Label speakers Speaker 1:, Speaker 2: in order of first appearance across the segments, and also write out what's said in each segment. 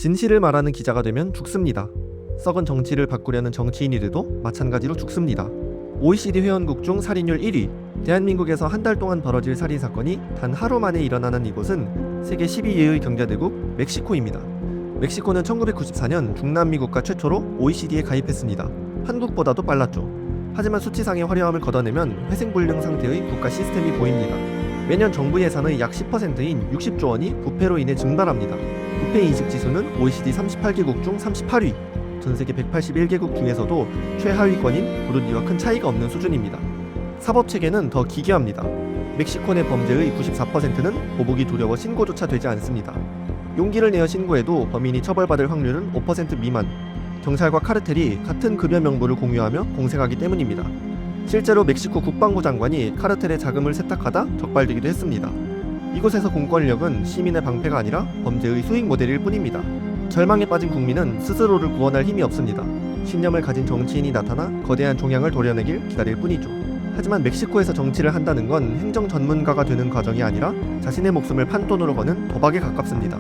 Speaker 1: 진실을 말하는 기자가 되면 죽습니다. 썩은 정치를 바꾸려는 정치인이 돼도 마찬가지로 죽습니다. OECD 회원국 중 살인율 1위, 대한민국에서 한 달 동안 벌어질 살인 사건이 단 하루 만에 일어나는 이곳은 세계 12위의 경제대국 멕시코입니다. 멕시코는 1994년 중남미국가 최초로 OECD에 가입했습니다. 한국보다도 빨랐죠. 하지만 수치상의 화려함을 걷어내면 회생불능 상태의 국가 시스템이 보입니다. 매년 정부 예산의 약 10%인 60조 원이 부패로 인해 증발합니다. 부패 인식 지수는 OECD 38개국 중 38위, 전 세계 181개국 중에서도 최하위권인 부르디와 큰 차이가 없는 수준입니다. 사법 체계는 더 기괴합니다. 멕시코 내 범죄의 94%는 보복이 두려워 신고조차 되지 않습니다. 용기를 내어 신고해도 범인이 처벌받을 확률은 5% 미만. 경찰과 카르텔이 같은 급여 명부를 공유하며 공생하기 때문입니다. 실제로 멕시코 국방부 장관이 카르텔의 자금을 세탁하다 적발되기도 했습니다. 이곳에서 공권력은 시민의 방패가 아니라 범죄의 수익 모델일 뿐입니다. 절망에 빠진 국민은 스스로를 구원할 힘이 없습니다. 신념을 가진 정치인이 나타나 거대한 종양을 도려내길 기다릴 뿐이죠. 하지만 멕시코에서 정치를 한다는 건 행정 전문가가 되는 과정이 아니라 자신의 목숨을 판돈으로 거는 도박에 가깝습니다.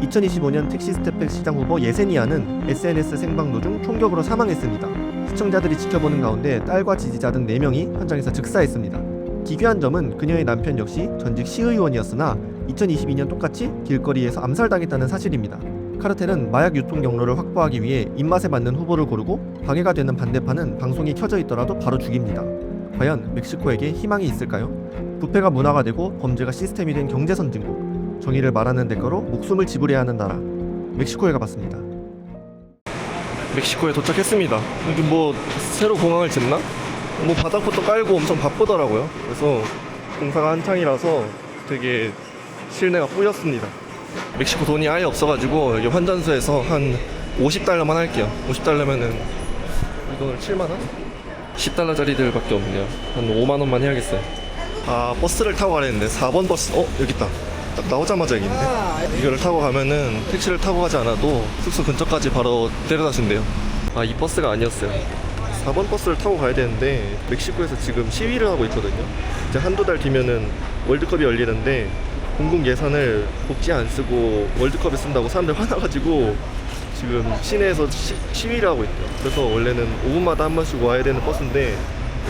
Speaker 1: 2025년 텍시스테펙 시장 후보 예세니아는 SNS 생방송 중 총격으로 사망했습니다. 시청자들이 지켜보는 가운데 딸과 지지자 등 4명이 현장에서 즉사했습니다. 기괴한 점은 그녀의 남편 역시 전직 시의원이었으나 2022년 똑같이 길거리에서 암살당했다는 사실입니다. 카르텔은 마약 유통 경로를 확보하기 위해 입맛에 맞는 후보를 고르고 방해가 되는 반대파는 방송이 켜져 있더라도 바로 죽입니다. 과연 멕시코에게 희망이 있을까요? 부패가 문화가 되고 범죄가 시스템이 된 경제 선진국, 정의를 말하는 대가로 목숨을 지불해야 하는 나라, 멕시코에 가봤습니다. 멕시코에 도착했습니다. 여기 뭐 새로 공항을 짓나? 뭐 바닥부터 깔고 엄청 바쁘더라고요. 그래서 공사가 한창이라서 되게 실내가 뿌였습니다. 멕시코 돈이 아예 없어가지고 여기 환전소에서 한 50달러만 할게요. 50달러면은 이 돈을 7만원? 10달러짜리들밖에 없네요. 한 5만원만 해야겠어요. 아, 버스를 타고 가려는데 4번 버스, 여기 있다. 딱 나오자마자 여기 있네. 이거를 타고 가면은 택시를 타고 가지 않아도 숙소 근처까지 바로 데려다 준대요. 아, 이 버스가 아니었어요. 4번 버스를 타고 가야 되는데 멕시코에서 지금 시위를 하고 있거든요. 이제 한두 달 뒤면은 월드컵이 열리는데 공공 예산을 복지에 안 쓰고 월드컵에 쓴다고 사람들 화나가지고 지금 시내에서 시위를 하고 있대요. 그래서 원래는 5분마다 한 번씩 와야 되는 버스인데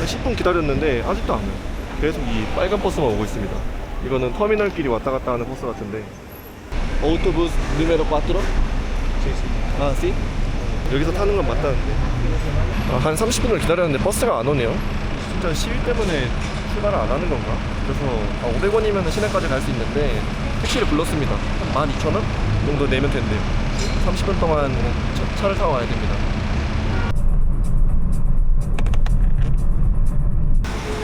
Speaker 1: 10분 기다렸는데 아직도 안 와요. 계속 이 빨간 버스만 오고 있습니다. 이거는 터미널끼리 왔다 갔다 하는 버스 같은데. 오토부스 누메로 4? 아, C? 여기서 타는 건 맞다는데. 한 30분을 기다렸는데 버스가 안 오네요. 진짜 시위 때문에 출발을 안 하는 건가? 그래서 500원이면 시내까지 갈 수 있는데 택시를 불렀습니다. 한 12,000원 정도 내면 된대요. 30분 동안 차를 타고 와야 됩니다.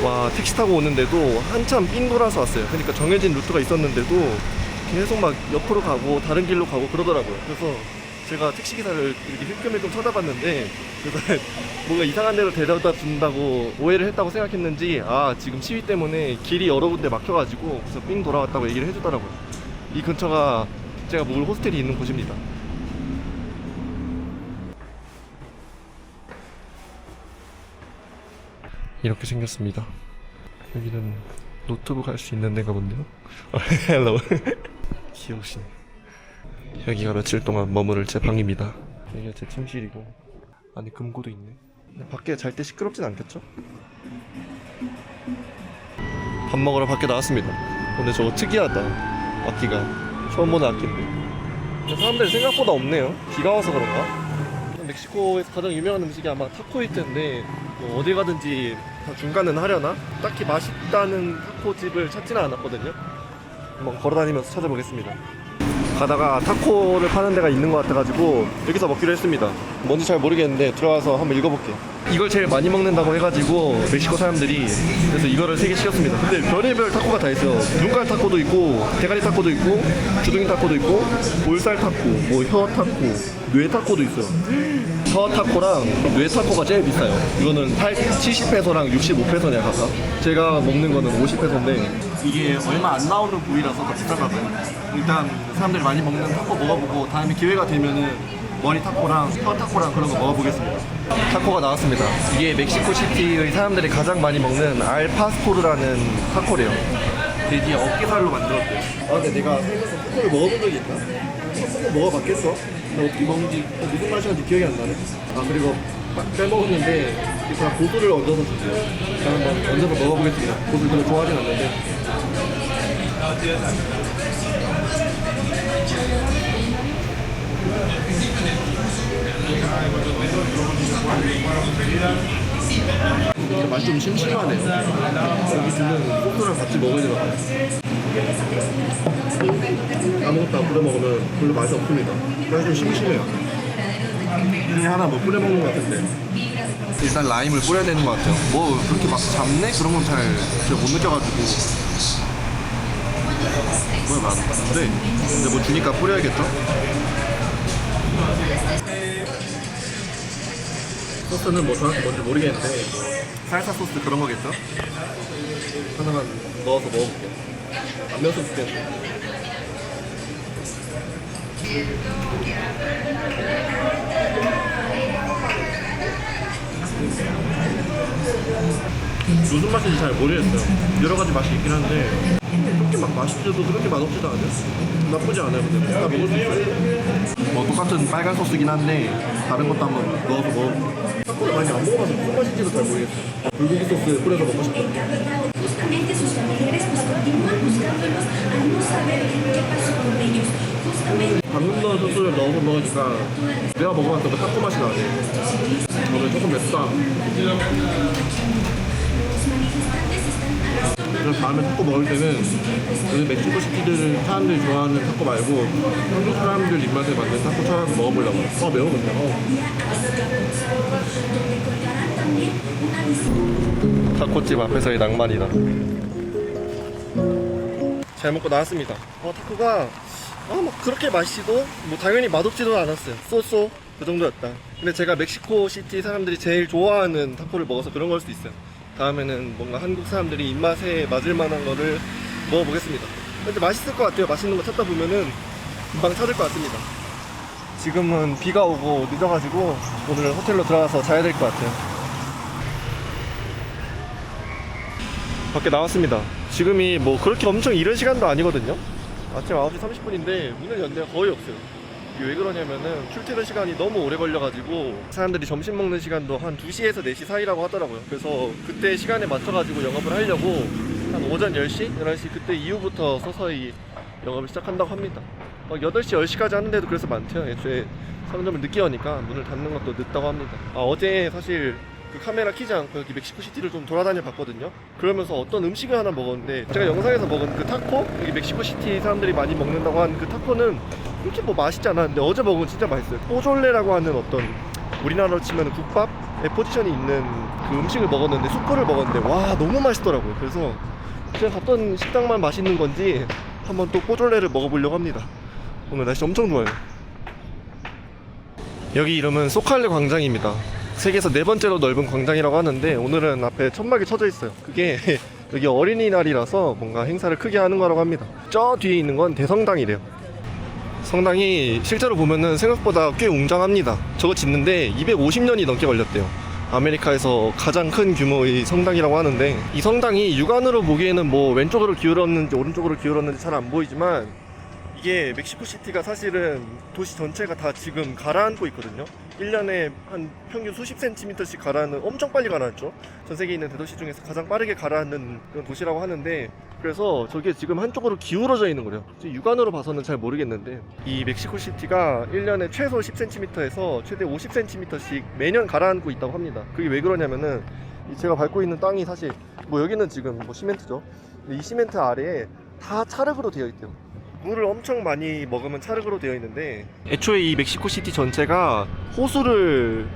Speaker 1: 와, 택시 타고 오는데도 한참 삥 돌아서 왔어요. 그러니까 정해진 루트가 있었는데도 계속 막 옆으로 가고 다른 길로 가고 그러더라고요. 그래서 제가 택시기사를 이렇게 힐끔힐끔 쳐다봤는데 그래서 뭔가 이상한 데로 데려다 준다고 오해를 했다고 생각했는지 지금 시위 때문에 길이 여러 군데 막혀가지고 그래서 삥 돌아왔다고 얘기를 해주더라고요. 이 근처가 제가 묵을 호스텔이 있는 곳입니다. 이렇게 생겼습니다. 여기는 노트북 할 수 있는 데가 본데요. 헬로. 귀여우시네. 여기가 며칠 동안 머무를 제 방입니다. 여기가 제 침실이고 안에 금고도 있네. 밖에 잘 때 시끄럽진 않겠죠? 밥 먹으러 밖에 나왔습니다. 근데 저거 특이하다. 악기가 처음 보는 악기인데 근데 사람들이 생각보다 없네요. 비가 와서 그런가? 멕시코에서 가장 유명한 음식이 아마 타코일 텐데 뭐 어디 가든지 다 중간은 하려나? 딱히 맛있다는 타코집을 찾지는 않았거든요. 한번 걸어다니면서 찾아보겠습니다. 가다가 타코를 파는 데가 있는 것 같아가지고 여기서 먹기로 했습니다. 뭔지 잘 모르겠는데 들어가서 한번 읽어볼게요. 이걸 제일 많이 먹는다고 해가지고 멕시코 사람들이 그래서 이거를 3개 시켰습니다. 근데 별의별 타코가 다 있어요. 눈깔 타코도 있고 대가리 타코도 있고 주둥이 타코도 있고 볼살 타코, 뭐 혀 타코, 뇌 타코도 있어요. 혀 타코랑 뇌 타코가 제일 비싸요. 이거는 70페소랑 65페소냐 각각. 제가 먹는 거는 50페소인데 이게 얼마 안 나오는 부위라서 더 비싼가 봐요. 일단 사람들이 많이 먹는 타코 먹어보고 다음에 기회가 되면은 머리 타코랑 혀 타코랑 그런 거 먹어보겠습니다. 타코가 나왔습니다. 이게 멕시코시티의 사람들이 가장 많이 먹는 알파스토르라는 타코래요. 돼지 어깨살로 만들었대요. 근데 내가 살면서 타코를 먹어본 적이 있나? 타코 먹어봤겠어? 어떻게 먹는지 무슨 맛이었는지 기억이 안 나네. 아 그리고 빼먹었는데 그냥 고수를 얹어서 주세요. 일단 한번 얹어서 먹어보겠습니다. 고수를 별로 좋아하진 않는데. 맛이 좀 심심하네요. 여기 주는 소스랑 같이 먹어야 되나. 아무것도 안 뿌려 먹으면 별로 맛이 없습니다. 맛이 좀 심심해요. 중에 하나 뭐 뿌려 먹는 것 같은데. 일단 라임을 뿌려야 되는 것 같아요. 뭐 그렇게 막 잡내 그런 건 잘 못 느껴가지고. 뭐야 많은데. 근데 뭐 주니까 뿌려야겠죠? 소스는 뭐 정확히 뭔지 모르겠는데 뭐 살사 소스 그런 거겠죠? 하나만 넣어서 먹어볼게요. 안면 소스 때문에. 무슨 맛인지 잘 모르겠어요. 여러 가지 맛이 있긴 한데 그렇게 막 맛있지도 그렇게 맛없지도 않아요. 나쁘지 않아요. 근데 다 먹을 수 있어요. 뭐 똑같은 빨간 소스긴 한데 다른 것도 한번 넣어서 먹어볼게요. 타코를 많이 안 먹어봐서 무슨 맛인지도 잘 모르겠어요. 불고기 소스 뿌려서 먹고 싶어요.
Speaker 2: Justamente sus familiares pues continúan buscándolos al no saber qué pasó con ellos. Justamente
Speaker 1: 방금 넣은 소스를 넣어서 먹으니까 내가 먹어봤던 그 타코 맛이 나네. 오늘 조금 맵다. 그래서 다음에 타코 먹을 때는 여기 멕시코 시티들 사람들이 좋아하는 타코 말고 한국 사람들 입맛에 맞는 타코 찾아서 먹어보려고요. 매워 근데. 타코집 앞에서의 낭만이다. 잘 먹고 나왔습니다. 타코가 막 그렇게 맛있지도 뭐 당연히 맛없지도 않았어요. 쏘쏘 그 정도였다. 근데 제가 멕시코 시티 사람들이 제일 좋아하는 타코를 먹어서 그런 걸 수도 있어요. 다음에는 뭔가 한국 사람들이 입맛에 맞을 만한 거를 먹어보겠습니다. 근데 맛있을 것 같아요. 맛있는 거 찾다 보면은 금방 찾을 것 같습니다. 지금은 비가 오고 늦어가지고 오늘 호텔로 들어가서 자야 될 것 같아요. 밖에 나왔습니다. 지금이 뭐 그렇게 엄청 이른 시간도 아니거든요. 아침 9시 30분인데 문을 연 데가 거의 없어요. 이게 왜 그러냐면은 출퇴근 시간이 너무 오래 걸려가지고 사람들이 점심 먹는 시간도 한 2시에서 4시 사이라고 하더라고요. 그래서 그때 시간에 맞춰가지고 영업을 하려고 한 오전 10시? 11시 그때 이후부터 서서히 영업을 시작한다고 합니다. 8시, 10시까지 하는데도 그래서 많대요. 애초에 상점을 늦게 여니까 문을 닫는 것도 늦다고 합니다. 어제 사실 그 카메라 키지 않고 여기 멕시코 시티를 좀 돌아다녀 봤거든요. 그러면서 어떤 음식을 하나 먹었는데 제가 영상에서 먹은 그 타코? 여기 멕시코 시티 사람들이 많이 먹는다고 한 그 타코는 그렇게 뭐 맛있지 않았는데 어제 먹은 건 진짜 맛있어요. 포졸레라고 하는 어떤 우리나라로 치면 국밥의 포지션이 있는 그 음식을 먹었는데 숯불을 먹었는데 와 너무 맛있더라고요. 그래서 제가 갔던 식당만 맛있는 건지 한번 또 포졸레를 먹어보려고 합니다. 오늘 날씨 엄청 좋아요. 여기 이름은 소칼레 광장입니다. 세계에서 4번째로 넓은 광장이라고 하는데 오늘은 앞에 천막이 쳐져 있어요. 그게 여기 어린이날이라서 뭔가 행사를 크게 하는 거라고 합니다. 저 뒤에 있는 건 대성당이래요. 성당이 실제로 보면은 생각보다 꽤 웅장합니다. 저거 짓는데 250년이 넘게 걸렸대요. 아메리카에서 가장 큰 규모의 성당이라고 하는데 이 성당이 육안으로 보기에는 뭐 왼쪽으로 기울었는지 오른쪽으로 기울었는지 잘 안 보이지만 이게 멕시코 시티가 사실은 도시 전체가 다 지금 가라앉고 있거든요. 1년에 한 평균 수십 센티미터씩 가라앉는, 엄청 빨리 가라앉죠. 전 세계에 있는 대도시 중에서 가장 빠르게 가라앉는 그런 도시라고 하는데, 그래서 저게 지금 한쪽으로 기울어져 있는 거래요. 육안으로 봐서는 잘 모르겠는데 이 멕시코 시티가 1년에 최소 10cm에서 최대 50cm씩 매년 가라앉고 있다고 합니다. 그게 왜 그러냐면은 제가 밟고 있는 땅이 사실 뭐 여기는 지금 뭐 시멘트죠. 근데 이 시멘트 아래에 다 찰흙으로 되어 있대요. 물을 엄청 많이 먹으면 찰흙으로 되어 있는데 애초에 이 멕시코 시티 전체가 호수를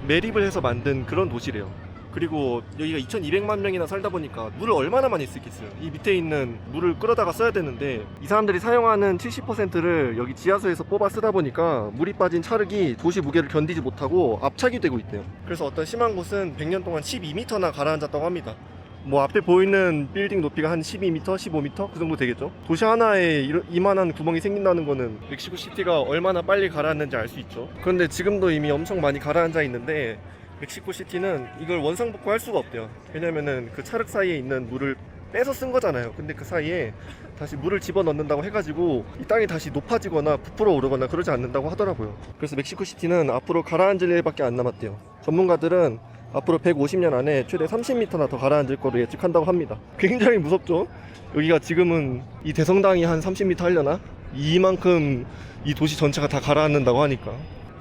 Speaker 1: 매립을 해서 만든 그런 도시래요. 그리고 여기가 2200만 명이나 살다 보니까 물을 얼마나 많이 쓰겠어요. 이 밑에 있는 물을 끌어다가 써야 되는데 이 사람들이 사용하는 70%를 여기 지하수에서 뽑아 쓰다 보니까 물이 빠진 찰흙이 도시 무게를 견디지 못하고 압착이 되고 있대요. 그래서 어떤 심한 곳은 100년 동안 12m나 가라앉았다고 합니다. 뭐 앞에 보이는 빌딩 높이가 한 12m, 15m 그 정도 되겠죠. 도시 하나에 이만한 구멍이 생긴다는 거는 멕시코 시티가 얼마나 빨리 가라앉는지 알 수 있죠. 그런데 지금도 이미 엄청 많이 가라앉아 있는데 멕시코 시티는 이걸 원상복구할 수가 없대요. 왜냐면은 그 찰흙 사이에 있는 물을 빼서 쓴 거잖아요. 근데 그 사이에 다시 물을 집어넣는다고 해가지고 이 땅이 다시 높아지거나 부풀어 오르거나 그러지 않는다고 하더라고요. 그래서 멕시코시티는 앞으로 가라앉을 일밖에 안 남았대요. 전문가들은 앞으로 150년 안에 최대 30m나 더 가라앉을 거로 예측한다고 합니다. 굉장히 무섭죠? 여기가 지금은 이 대성당이 한 30m 하려나? 이만큼 이 도시 전체가 다 가라앉는다고 하니까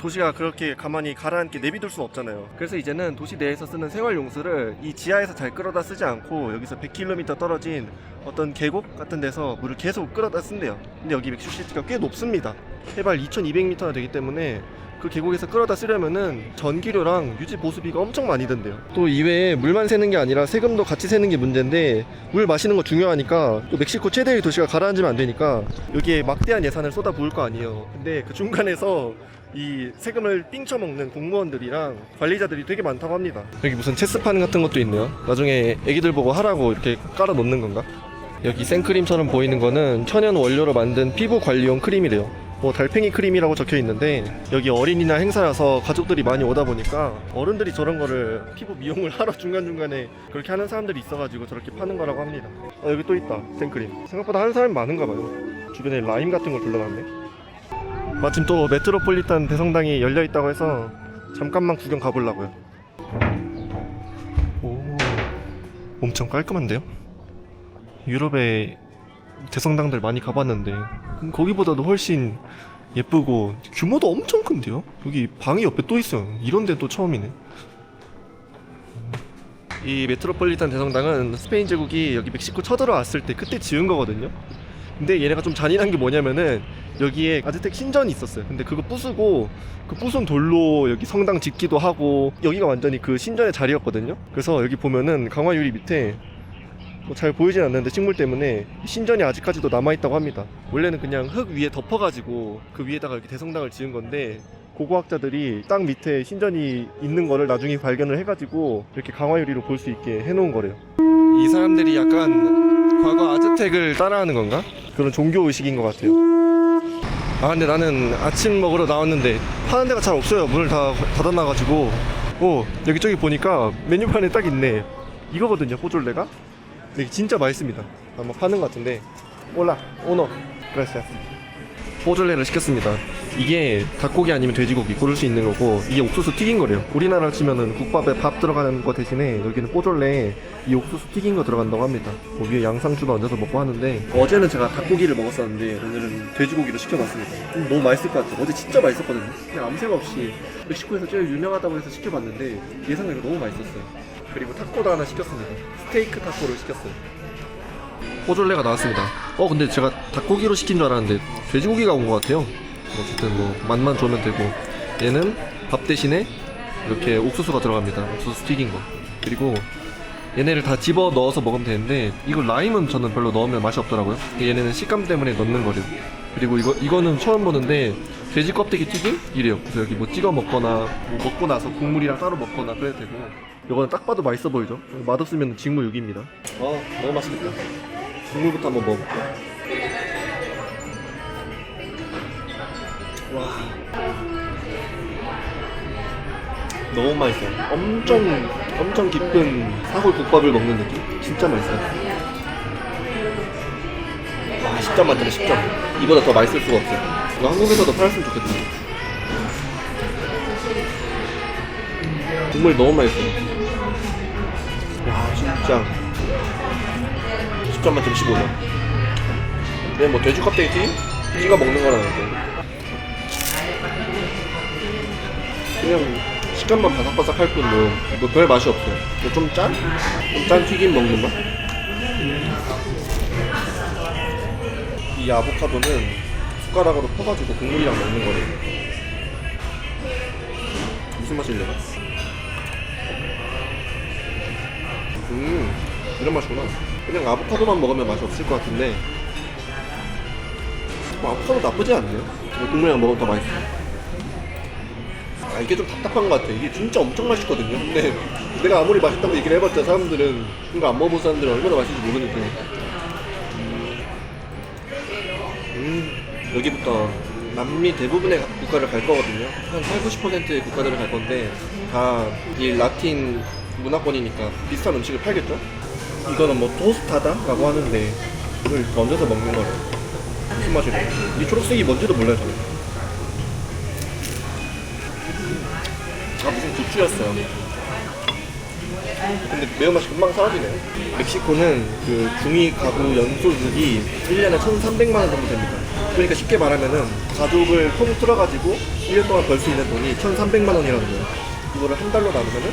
Speaker 1: 도시가 그렇게 가만히 가라앉게 내비둘 수는 없잖아요. 그래서 이제는 도시 내에서 쓰는 생활용수를 이 지하에서 잘 끌어다 쓰지 않고 여기서 100km 떨어진 어떤 계곡 같은 데서 물을 계속 끌어다 쓴대요. 근데 여기 멕시코시티가 꽤 높습니다. 해발 2200m나 되기 때문에 그 계곡에서 끌어다 쓰려면은 전기료랑 유지 보수비가 엄청 많이 든대요. 또 이외에 물만 새는 게 아니라 세금도 같이 새는 게 문제인데 물 마시는 거 중요하니까 또 멕시코 최대의 도시가 가라앉으면 안 되니까 여기에 막대한 예산을 쏟아 부을 거 아니에요. 근데 그 중간에서 이 세금을 삥쳐먹는 공무원들이랑 관리자들이 되게 많다고 합니다. 여기 무슨 체스판 같은 것도 있네요. 나중에 애기들 보고 하라고 이렇게 깔아 놓는 건가? 여기 생크림처럼 보이는 거는 천연 원료로 만든 피부 관리용 크림이래요. 뭐 달팽이 크림이라고 적혀 있는데 여기 어린이날 행사라서 가족들이 많이 오다 보니까 어른들이 저런 거를 피부 미용을 하러 중간중간에 그렇게 하는 사람들이 있어가지고 저렇게 파는 거라고 합니다. 여기 또 있다, 생크림. 생각보다 하는 사람이 많은가 봐요. 주변에 라임 같은 걸 둘러놨네. 마침 또 메트로폴리탄 대성당이 열려 있다고 해서 잠깐만 구경 가보려고요. 오, 엄청 깔끔한데요? 유럽의 대성당들 많이 가봤는데 거기보다도 훨씬 예쁘고 규모도 엄청 큰데요? 여기 방이 옆에 또 있어요. 이런 데 또 처음이네. 이 메트로폴리탄 대성당은 스페인 제국이 여기 멕시코 쳐들어왔을 때 그때 지은 거거든요. 근데 얘네가 좀 잔인한 게 뭐냐면은 여기에 아즈텍 신전이 있었어요. 근데 그거 부수고 그 부순 돌로 여기 성당 짓기도 하고 여기가 완전히 그 신전의 자리였거든요. 그래서 여기 보면은 강화 유리 밑에 뭐 잘 보이진 않는데 식물 때문에 신전이 아직까지도 남아있다고 합니다. 원래는 그냥 흙 위에 덮어가지고 그 위에다가 이렇게 대성당을 지은 건데 고고학자들이 땅 밑에 신전이 있는 거를 나중에 발견을 해가지고 이렇게 강화 유리로 볼 수 있게 해놓은 거래요. 이 사람들이 약간 과거 아즈텍을 따라하는 건가? 그런 종교의식인 것 같아요. 아 근데 나는 아침 먹으러 나왔는데 파는 데가 잘 없어요. 문을 다 닫아놔가지고. 오, 여기 저기 보니까 메뉴판에 딱 있네. 이거거든요, 포졸레가. 여기 진짜 맛있습니다. 아마 파는 것 같은데. 올라 오너 그라시아스. 포졸레를 시켰습니다. 이게 닭고기 아니면 돼지고기 고를 수 있는 거고 이게 옥수수 튀긴 거래요. 우리나라 치면은 국밥에 밥 들어가는 거 대신에 여기는 포졸레에 이 옥수수 튀긴 거 들어간다고 합니다. 위에 양상추도 얹어서 먹고 하는데 어제는 제가 닭고기를 먹었었는데 오늘은 돼지고기를 시켜봤습니다. 너무 맛있을 것 같아요. 어제 진짜 맛있었거든요. 그냥 아무 생각 없이 멕시코에서 제일 유명하다고 해서 시켜봤는데 예상외로 너무 맛있었어요. 그리고 타코도 하나 시켰습니다. 스테이크 타코를 시켰어요. 포졸레가 나왔습니다. 근데 제가 닭고기로 시킨 줄 알았는데 돼지고기가 온 것 같아요. 어쨌든 뭐 맛만 좋으면 되고 얘는 밥 대신에 이렇게 옥수수가 들어갑니다. 옥수수 튀긴 거. 그리고 얘네를 다 집어 넣어서 먹으면 되는데 이거 라임은 저는 별로 넣으면 맛이 없더라고요. 얘네는 식감 때문에 넣는 거래요. 그리고 이거는 처음 보는데 돼지 껍데기 튀김? 이래요. 그래서 여기 뭐 찍어 먹거나 뭐 먹고 나서 국물이랑 따로 먹거나 그래도 되고 이거는 딱 봐도 맛있어 보이죠? 맛없으면 직무유기입니다. 너무 맛있겠다. 국물부터 한번 먹어볼게요. 와, 너무 맛있어요. 엄청 깊은 사골 국밥을 먹는 느낌? 진짜 맛있어요. 와, 10점 만점에 10점. 이보다 더 맛있을 수가 없어요. 이거 한국에서도 팔았으면 좋겠다. 국물이 너무 맛있어요. 와, 진짜 10점 만점 15점. 근데 뭐 돼지 껍데기 찍어 먹는 거라는데 그냥 식감만 바삭바삭 할 뿐 뭐 별 맛이 없어요. 좀 짠? 좀 짠 튀김 먹는 맛? 이 아보카도는 숟가락으로 퍼가지고 국물이랑 먹는 거래요. 무슨 맛일래나? 이런 맛이구나. 그냥 아보카도만 먹으면 맛이 없을 것 같은데 아보카도 나쁘지 않네요. 국물이랑 먹으면 더 맛있어요. 이게 좀 답답한 것 같아. 이게 진짜 엄청 맛있거든요. 근데 내가 아무리 맛있다고 얘기를 해봤자 사람들은 이거 안 먹어본 사람들은 얼마나 맛있는지 모르니까. 여기부터 남미 대부분의 국가를 갈 거거든요. 한 80~90%의 국가들을 갈 건데 다 이 라틴 문화권이니까 비슷한 음식을 팔겠죠? 이거는 뭐 토스타다라고 하는데 이걸 얹어서 먹는 거래. 무슨 맛이래? 이 초록색이 뭔지도 몰라요 저는. 아 무슨 고추였어요. 근데 매운맛이 금방 사라지네요. 멕시코는 그 중위 가구 연소득이 1년에 1,300만 원 정도 됩니다. 그러니까 쉽게 말하면은 가족을 통틀어가지고 1년 동안 벌 수 있는 돈이 1,300만 원이라는 거예요. 이거를 한 달로 나누면은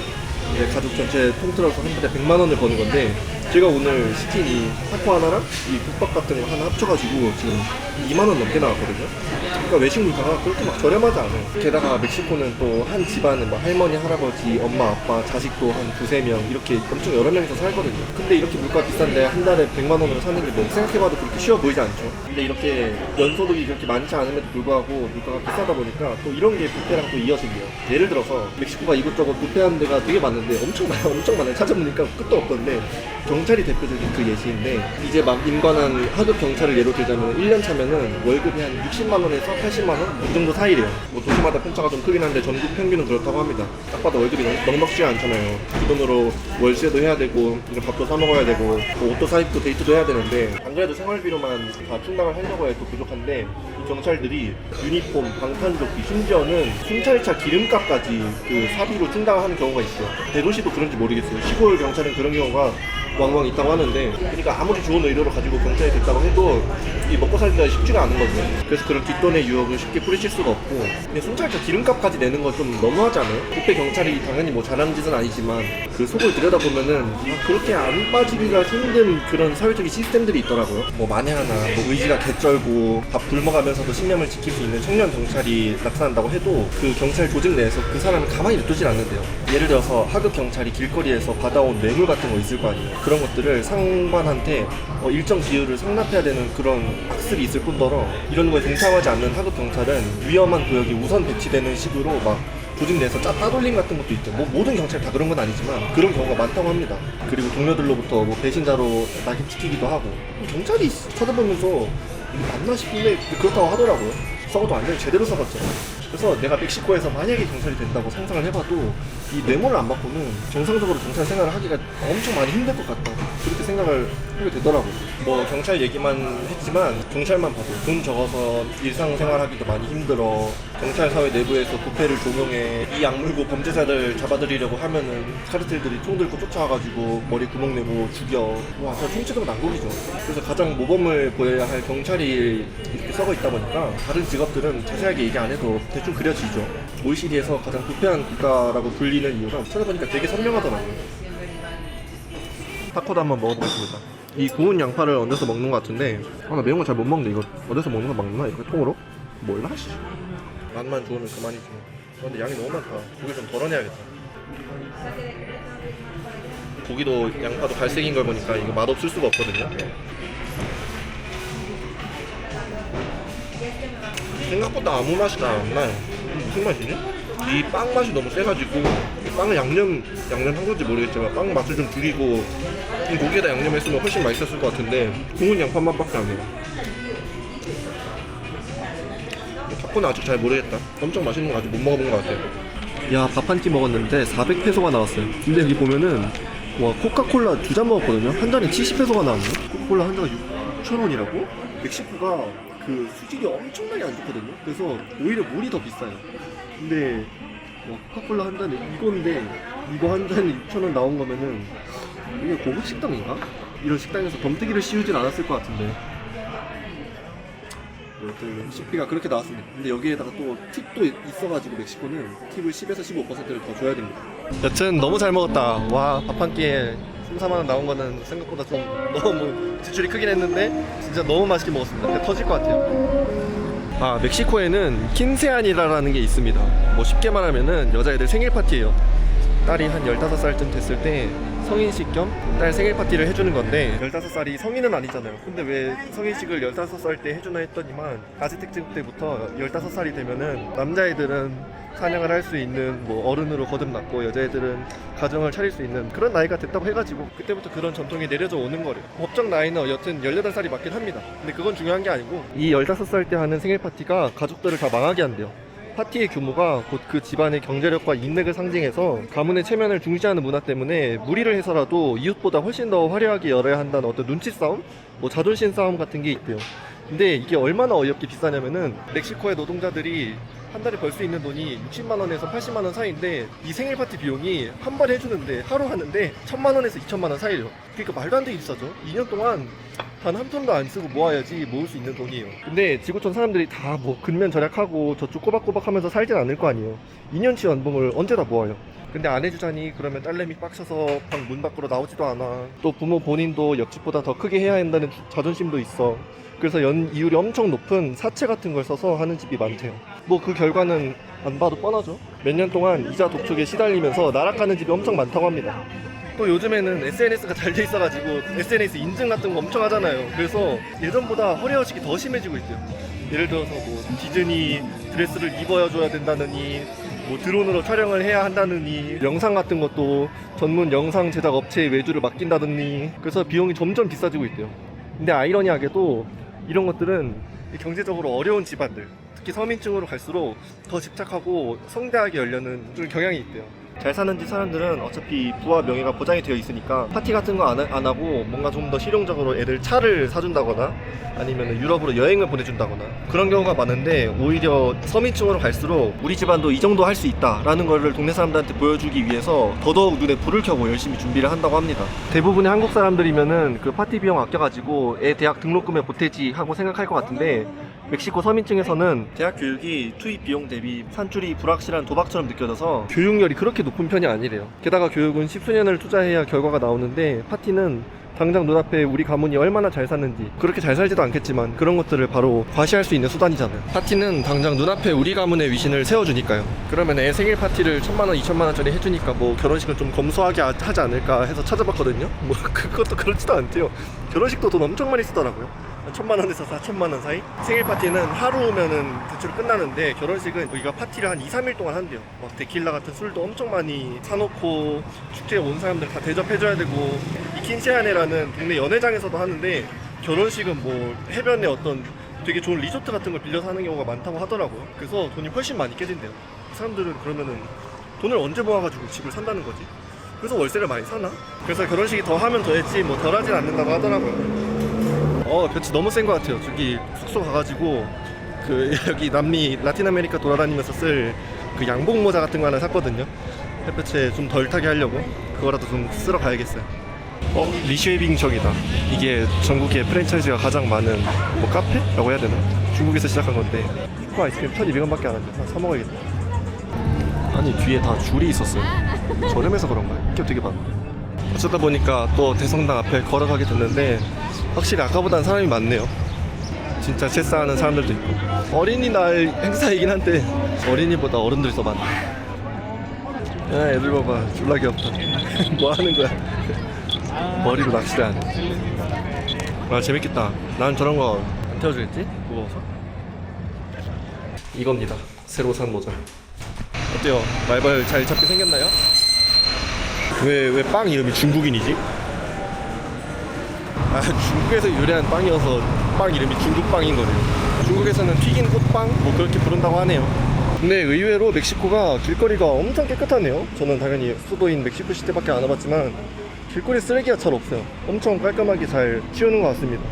Speaker 1: 이제 가족 전체 통틀어서 한 달에 100만 원을 버는 건데, 제가 오늘 시킨 이 타코 하나랑 이 국밥 같은 거 하나 합쳐가지고 지금 2만 원 넘게 나왔거든요. 그러니까 외식 물가가 그렇게 막 저렴하지 않아요. 게다가 멕시코는 또 한 집안은 뭐 할머니, 할아버지, 엄마, 아빠, 자식도 한 두세 명 이렇게 엄청 여러 명이서 살거든요. 근데 이렇게 물가 비싼데 한 달에 100만 원으로 사는 게 뭐 생각해봐도 그렇게 쉬워 보이지 않죠. 근데 이렇게 연소득이 그렇게 많지 않음에도 불구하고 물가가 비싸다 보니까 또 이런 게 뷔페랑 또 이어진대요. 예를 들어서 멕시코가 이곳저곳 뷔페하는 데가 되게 많은데 엄청 많아요. 찾아보니까 끝도 없던데, 경찰이 대표적인 그 예시인데, 이제 막 임관한 하급 경찰을 예로 들자면 1년 차면은 월급이 한 60만 원에서 80만 원? 이 정도 사이래요. 뭐 도시마다 편차가 좀 크긴 한데 전국 평균은 그렇다고 합니다. 딱 봐도 월급이 넉넉지가 않잖아요. 그 돈으로 월세도 해야 되고, 이제 밥도 사 먹어야 되고, 뭐 옷도 사입고 데이트도 해야 되는데, 안 그래도 생활비로만 다 충당을 하려고 해도 부족한데, 이 경찰들이 유니폼, 방탄조끼, 심지어는 순찰차 기름값까지 그 사비로 충당하는 경우가 있어요. 대도시도 그런지 모르겠어요. 시골 경찰은 그런 경우가 왕왕 있다고 하는데, 그러니까 아무리 좋은 의도를 가지고 경찰이 됐다고 해도 이 먹고 살기가 쉽지가 않은 거죠. 그래서 그런 뒷돈의 유혹을 쉽게 뿌리칠 수가 없고, 근데 순찰차 기름값까지 내는 건 좀 너무하지 않아요? 그때 경찰이 당연히 뭐 잘하는 짓은 아니지만 그 속을 들여다보면은 그렇게 안 빠지기가 힘든 그런 사회적인 시스템들이 있더라고요. 뭐 만에 하나 뭐 의지가 개쩔고 밥 굶어가면서도 신념을 지킬 수 있는 청년 경찰이 나타난다고 해도 그 경찰 조직 내에서 그 사람을 가만히 놔두질 않는데요. 예를 들어서 하급 경찰이 길거리에서 받아온 뇌물 같은 거 있을 거 아니에요. 그런 것들을 상관한테 일정 비율을 상납해야 되는 그런 학습이 있을 뿐더러, 이런 거에 동참하지 않는 하급 경찰은 위험한 구역이 우선 배치되는 식으로 막 조직 내에서 따돌림 같은 것도 있죠. 뭐 모든 경찰 다 그런 건 아니지만 그런 경우가 많다고 합니다. 그리고 동료들로부터 뭐 배신자로 낙인찍히기도 하고, 경찰이 쳐다보면서 이거 맞나 싶은데 그렇다고 하더라고요. 썩어도 완전히 제대로 썩었잖아요. 그래서 내가 멕시코에서 만약에 경찰이 된다고 상상을 해봐도 이 뇌물을 안 받고는 정상적으로 경찰 생활을 하기가 엄청 많이 힘들 것 같다, 그렇게 생각을 하게 되더라고요. 뭐 경찰 얘기만 했지만 경찰만 봐도 돈 적어서 일상생활하기도 많이 힘들어. 경찰 사회 내부에서 부패를 종용해 이 악물고 범죄자들 잡아들이려고 하면은 카르텔들이 총 들고 쫓아와가지고 머리 구멍 내고 죽여. 와, 진짜 총체적 난국이죠. 그래서 가장 모범을 보여야 할 경찰이 이렇게 썩어 있다 보니까 다른 직업들은 자세하게 얘기 안 해도 대충 그려지죠. OECD에서 가장 부패한 국가라고 불리는 이유가 찾아보니까 되게 선명하더라고요. 타코도 한번 먹어보겠습니다. 이 구운 양파를 얹어서 먹는 것 같은데, 나 매운 거 잘 못 먹는데 이거 얹어서 먹는 거 맞나? 이거 통으로? 몰라 씨. 맛만 좋으면 그만이지. 근데 양이 너무 많다. 고기 좀 덜어내야겠다. 고기도 양파도 갈색인 걸 보니까 이거 맛없을 수가 없거든요. 생각보다 아무 맛이 안 나요. 무슨 맛이지? 이 빵 맛이 너무 세가지고, 빵을 양념한 건지 모르겠지만 빵 맛을 좀 줄이고 이 고기에다 양념했으면 훨씬 맛있었을 것 같은데 구운 양파 맛밖에 안 나요. 타코는 아직 잘 모르겠다. 엄청 맛있는 거 아직 못 먹어본 것 같아요. 야, 밥 한 끼 먹었는데 400페소가 나왔어요. 근데 여기 보면은 와, 코카콜라 2잔 먹었거든요. 한 잔에 70페소가 나왔네요. 코카콜라 한 잔에 6,000원이라고? 멕시코가 그 수질이 엄청나게 안 좋거든요. 그래서 오히려 물이 더 비싸요. 근데 코카콜라 한 잔에 이건데, 이거 한 잔에 6,000원 나온 거면은 이게 고급 식당인가? 이런 식당에서 덤태기를 씌우진 않았을 것 같은데. 여튼 식비가 그렇게 나왔습니다. 근데 여기에다가 또 팁도 있어가지고 멕시코는 팁을 10에서 15%를 더 줘야 됩니다. 여튼 너무 잘 먹었다. 와, 밥 한 끼에 3, 4만 원 나온 거는 생각보다 좀 너무 지출이 크긴 했는데 진짜 너무 맛있게 먹었습니다. 그냥 터질 것 같아요. 멕시코에는 킨세아니라라는 게 있습니다. 뭐 쉽게 말하면은 여자애들 생일 파티예요. 딸이 한 15살쯤 됐을 때 성인식 겸 딸 생일 파티를 해주는 건데, 15살이 성인은 아니잖아요. 근데 왜 성인식을 15살 때 해주나 했더니만, 아즈텍 제국 때부터 15살이 되면은 남자애들은 사냥을 할 수 있는 뭐 어른으로 거듭났고, 여자애들은 가정을 차릴 수 있는 그런 나이가 됐다고 해가지고 그때부터 그런 전통이 내려져 오는 거래요. 법정 나이는 여튼 18살이 맞긴 합니다. 근데 그건 중요한 게 아니고, 이 15살 때 하는 생일 파티가 가족들을 다 망하게 한대요. 파티의 규모가 곧 그 집안의 경제력과 인맥을 상징해서 가문의 체면을 중시하는 문화 때문에 무리를 해서라도 이웃보다 훨씬 더 화려하게 열어야 한다는 어떤 눈치 싸움? 뭐 자존심 싸움 같은 게 있대요. 근데 이게 얼마나 어이없게 비싸냐면은 멕시코의 노동자들이 한 달에 벌 수 있는 돈이 60만 원에서 80만 원 사이인데 이 생일 파티 비용이 한 번 해주는데 하루 하는데 1000만 원에서 2000만 원 사이래요. 그러니까 말도 안 되게 비싸죠. 2년 동안 단 한 푼도 안 쓰고 모아야지 모을 수 있는 돈이에요. 근데 지구촌 사람들이 다 뭐 근면 절약하고 저축 꼬박꼬박 하면서 살진 않을 거 아니에요. 2년치 연봉을 언제 다 모아요. 근데 안 해주자니 그러면 딸내미 빡쳐서 방 문 밖으로 나오지도 않아. 또 부모 본인도 옆집보다 더 크게 해야 한다는 자존심도 있어. 그래서 연 이율이 엄청 높은 사채 같은 걸 써서 하는 집이 많대요. 뭐 그 결과는 안 봐도 뻔하죠. 몇 년 동안 이자 독촉에 시달리면서 나락가는 집이 엄청 많다고 합니다. 또 요즘에는 SNS가 잘 돼 있어가지고 SNS 인증 같은 거 엄청 하잖아요. 그래서 예전보다 허례허식이 더 심해지고 있대요. 예를 들어서 뭐 디즈니 드레스를 입어줘야 된다느니 뭐 드론으로 촬영을 해야 한다느니 영상 같은 것도 전문 영상 제작 업체에 외주를 맡긴다느니 그래서 비용이 점점 비싸지고 있대요. 근데 아이러니하게도 이런 것들은 경제적으로 어려운 집안들, 특히 서민층으로 갈수록 더 집착하고 성대하게 열려는 좀 경향이 있대요. 잘 사는 집 사람들은 어차피 부와 명예가 보장이 되어 있으니까 파티 같은 거 안 하고 뭔가 좀 더 실용적으로 애들 차를 사준다거나 아니면 유럽으로 여행을 보내준다거나 그런 경우가 많은데 오히려 서민층으로 갈수록 우리 집안도 이 정도 할 수 있다라는 거를 동네 사람들한테 보여주기 위해서 더더욱 눈에 불을 켜고 열심히 준비를 한다고 합니다. 대부분의 한국 사람들이면은 그 파티 비용 아껴가지고 애 대학 등록금에 보태지 하고 생각할 것 같은데 멕시코 서민층에서는 대학 교육이 투입 비용 대비 산출이 불확실한 도박처럼 느껴져서 교육열이 그렇게 높은 편이 아니래요. 게다가 교육은 십수년을 투자해야 결과가 나오는데 파티는 당장 눈앞에 우리 가문이 얼마나 잘 사는지 그렇게 잘 살지도 않겠지만 그런 것들을 바로 과시할 수 있는 수단이잖아요. 파티는 당장 눈앞에 우리 가문의 위신을 세워주니까요. 그러면 애 생일 파티를 1000만원, 2000만원짜리 해주니까 뭐 결혼식은 좀 검소하게 하지 않을까 해서 찾아봤거든요. 뭐 그것도 그렇지도 않대요. 결혼식도 돈 엄청 많이 쓰더라고요. 1000만원에서 4000만원 사이? 생일 파티는 하루면은 대충 끝나는데 결혼식은 여기가 파티를 한 2, 3일 동안 한대요. 막 데킬라 같은 술도 엄청 많이 사놓고 축제에 온 사람들 다 대접해줘야 되고 이 킨시아네라는 동네 연회장에서도 하는데 결혼식은 뭐 해변에 어떤 되게 좋은 리조트 같은 걸 빌려서 하는 경우가 많다고 하더라고요. 그래서 돈이 훨씬 많이 깨진대요. 사람들은 그러면은 돈을 언제 모아가지고 집을 산다는 거지? 그래서 월세를 많이 사나? 그래서 결혼식이 더 하면 더 했지 뭐 덜 하진 않는다고 하더라고요. 볕이 너무 센 것 같아요. 저기 숙소 가가지고 그 여기 남미 라틴 아메리카 돌아다니면서 쓸 그 양복 모자 같은 거 하나 샀거든요. 햇볕에 좀 덜 타게 하려고 그거라도 좀 쓰러 가야겠어요. 리쉐이빙석이다. 이게 전국에 프랜차이즈가 가장 많은 뭐 카페라고 해야 되나? 중국에서 시작한 건데 축구 아이스크림 1200원밖에 안 한대. 사 먹어야겠다. 아니 뒤에 다 줄이 있었어요. 저렴해서 그런가요? 이게 되게 많아. 어쩌다 보니까 또 대성당 앞에 걸어가게 됐는데 확실히 아까보단 사람이 많네요. 진짜 체스하는 사람들도 있고 어린이날 행사이긴 한데 어린이보다 어른들이 더 많네. 야 애들 봐봐 졸라 귀엽다. 뭐 하는 거야? 머리로 낚시를 하네. 아 재밌겠다. 난 저런 거 안 태워주겠지? 무거워서. 이겁니다. 새로 산 모자. 어때요? 말벌 잘 잡게 생겼나요? 왜 빵 이름이 중국인이지? 아 중국에서 유래한 빵이어서 빵 이름이 중국빵인 거네요. 중국에서는 튀긴 호빵 뭐 그렇게 부른다고 하네요. 근데 의외로 멕시코가 길거리가 엄청 깨끗하네요. 저는 당연히 수도인 멕시코시티밖에 안 와봤지만 길거리 쓰레기가 잘 없어요. 엄청 깔끔하게 잘 치우는 것 같습니다.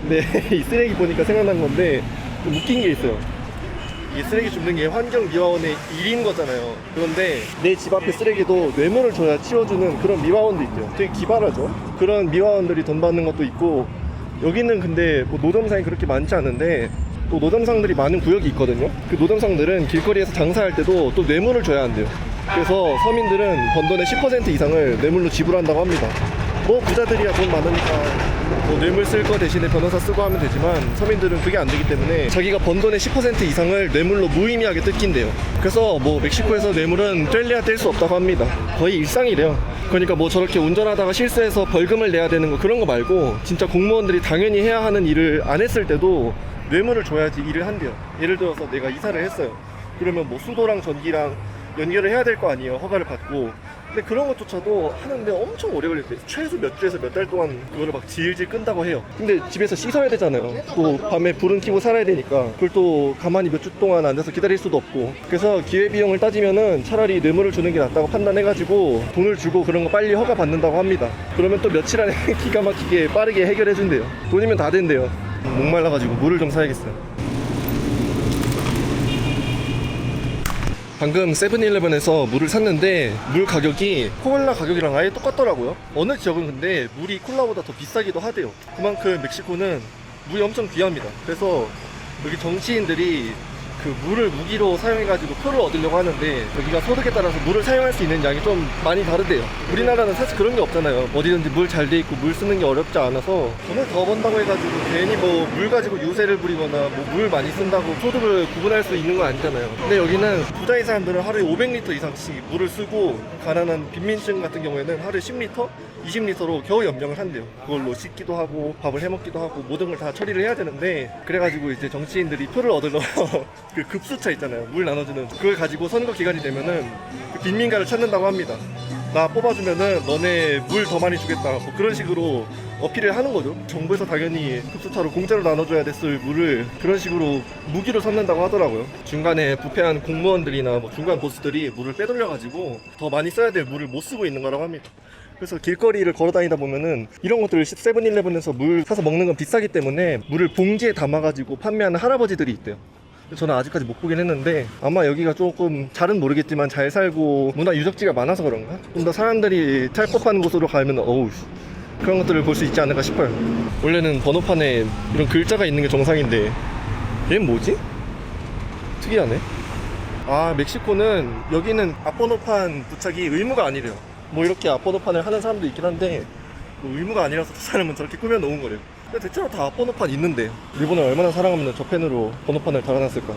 Speaker 1: 근데 이 쓰레기 보니까 생각난 건데 좀 웃긴 게 있어요. 이 쓰레기 줍는 게 환경미화원의 일인 거잖아요. 그런데 내 집 앞에 쓰레기도 뇌물을 줘야 치워주는 그런 미화원도 있대요. 되게 기발하죠. 그런 미화원들이 돈 받는 것도 있고 여기는 근데 뭐 노점상이 그렇게 많지 않은데 또 노점상들이 많은 구역이 있거든요. 그 노점상들은 길거리에서 장사할 때도 또 뇌물을 줘야 한대요. 그래서 서민들은 번 돈의 10% 이상을 뇌물로 지불한다고 합니다. 뭐 부자들이야 돈 많으니까 뭐 뇌물 쓸 거 대신에 변호사 쓰고 하면 되지만 서민들은 그게 안 되기 때문에 자기가 번 돈의 10% 이상을 뇌물로 무의미하게 뜯긴대요. 그래서 뭐 멕시코에서 뇌물은 뗄래야 뗄 수 없다고 합니다. 거의 일상이래요. 그러니까 뭐 저렇게 운전하다가 실수해서 벌금을 내야 되는 거 그런 거 말고 진짜 공무원들이 당연히 해야 하는 일을 안 했을 때도 뇌물을 줘야지 일을 한대요. 예를 들어서 내가 이사를 했어요. 그러면 뭐 수도랑 전기랑 연결을 해야 될 거 아니에요. 허가를 받고. 근데 그런 것조차도 하는데 엄청 오래 걸릴 때 최소 몇 주에서 몇 달 동안 그거를 막 질질 끈다고 해요. 근데 집에서 씻어야 되잖아요. 또 밤에 불은 켜고 살아야 되니까 그걸 또 가만히 몇 주 동안 앉아서 기다릴 수도 없고, 그래서 기회비용을 따지면은 차라리 뇌물을 주는 게 낫다고 판단해가지고 돈을 주고 그런 거 빨리 허가 받는다고 합니다. 그러면 또 며칠 안에 기가 막히게 빠르게 해결해 준대요. 돈이면 다 된대요. 목말라가지고 물을 좀 사야겠어요. 방금 세븐일레븐에서 물을 샀는데 물 가격이 콜라 가격이랑 아예 똑같더라고요. 어느 지역은 근데 물이 콜라보다 더 비싸기도 하대요. 그만큼 멕시코는 물이 엄청 귀합니다. 그래서 여기 정치인들이 그 물을 무기로 사용해가지고 표를 얻으려고 하는데, 여기가 소득에 따라서 물을 사용할 수 있는 양이 좀 많이 다르대요. 우리나라는 사실 그런 게 없잖아요. 어디든지 물 잘 돼 있고 물 쓰는 게 어렵지 않아서 돈을 더 번다고 해가지고 괜히 뭐 물 가지고 유세를 부리거나 뭐 물 많이 쓴다고 소득을 구분할 수 있는 건 아니잖아요. 근데 여기는 부자인 사람들은 하루에 500리터 이상씩 물을 쓰고, 가난한 빈민층 같은 경우에는 하루에 10리터? 20리터로 겨우 연명을 한대요. 그걸로 씻기도 하고 밥을 해먹기도 하고 모든 걸 다 처리를 해야 되는데, 그래가지고 이제 정치인들이 표를 얻으려고 그 급수차 있잖아요, 물 나눠주는, 그걸 가지고 선거 기간이 되면은 그 빈민가를 찾는다고 합니다. 나 뽑아주면은 너네 물 더 많이 주겠다, 뭐 그런 식으로 어필을 하는 거죠. 정부에서 당연히 급수차로 공짜로 나눠줘야 됐을 물을 그런 식으로 무기로 삼는다고 하더라고요. 중간에 부패한 공무원들이나 뭐 중간 보스들이 물을 빼돌려가지고 더 많이 써야 될 물을 못 쓰고 있는 거라고 합니다. 그래서 길거리를 걸어 다니다 보면은 이런 것들을 세븐일레븐에서 물 사서 먹는 건 비싸기 때문에 물을 봉지에 담아가지고 판매하는 할아버지들이 있대요. 저는 아직까지 못 보긴 했는데, 아마 여기가 조금 잘은 모르겠지만 잘 살고 문화 유적지가 많아서 그런가? 좀 더 사람들이 찰 법한 곳으로 가면 어우 그런 것들을 볼 수 있지 않을까 싶어요. 원래는 번호판에 이런 글자가 있는 게 정상인데 얘는 뭐지? 특이하네. 아, 멕시코는 여기는 앞번호판 부착이 의무가 아니래요. 뭐 이렇게 앞번호판을 하는 사람도 있긴 한데 뭐 의무가 아니라서 저 사람은 저렇게 꾸며 놓은 거래요. 근데 대체로 다 앞번호판 있는데, 일본을 얼마나 사랑하면 저 펜으로 번호판을 달아놨을까.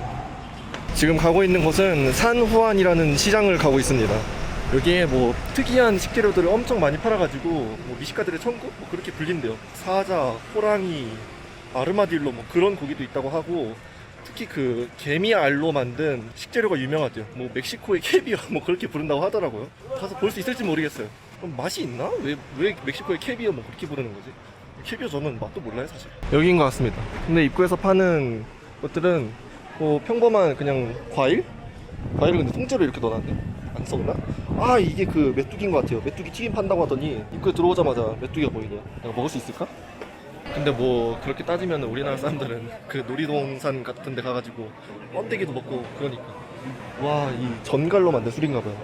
Speaker 1: 지금 가고 있는 곳은 산후안이라는 시장을 가고 있습니다. 여기에 뭐 특이한 식재료들을 엄청 많이 팔아가지고 뭐 미식가들의 천국? 뭐 그렇게 불린대요. 사자, 호랑이, 아르마딜로 뭐 그런 고기도 있다고 하고, 특히 그 개미알로 만든 식재료가 유명하대요. 뭐 멕시코의 캐비어 뭐 그렇게 부른다고 하더라고요. 가서 볼 수 있을지 모르겠어요. 그럼 맛이 있나? 왜 멕시코의 캐비어 뭐 그렇게 부르는 거지? 캐비어 저는 맛도 몰라요 사실. 여기인 것 같습니다. 근데 입구에서 파는 것들은 뭐 평범한 그냥 과일을 근데 통째로 이렇게 넣어놨네. 안 썩나? 아, 이게 그 메뚜기인 것 같아요. 메뚜기 튀김 판다고 하더니 입구에 들어오자마자 메뚜기가 보이네요. 내가 먹을 수 있을까? 근데 뭐 그렇게 따지면 우리나라 사람들은 그 놀이동산 같은 데 가가지고 번데기도 먹고 그러니까. 와, 이 전갈로 만든 술인가 봐요.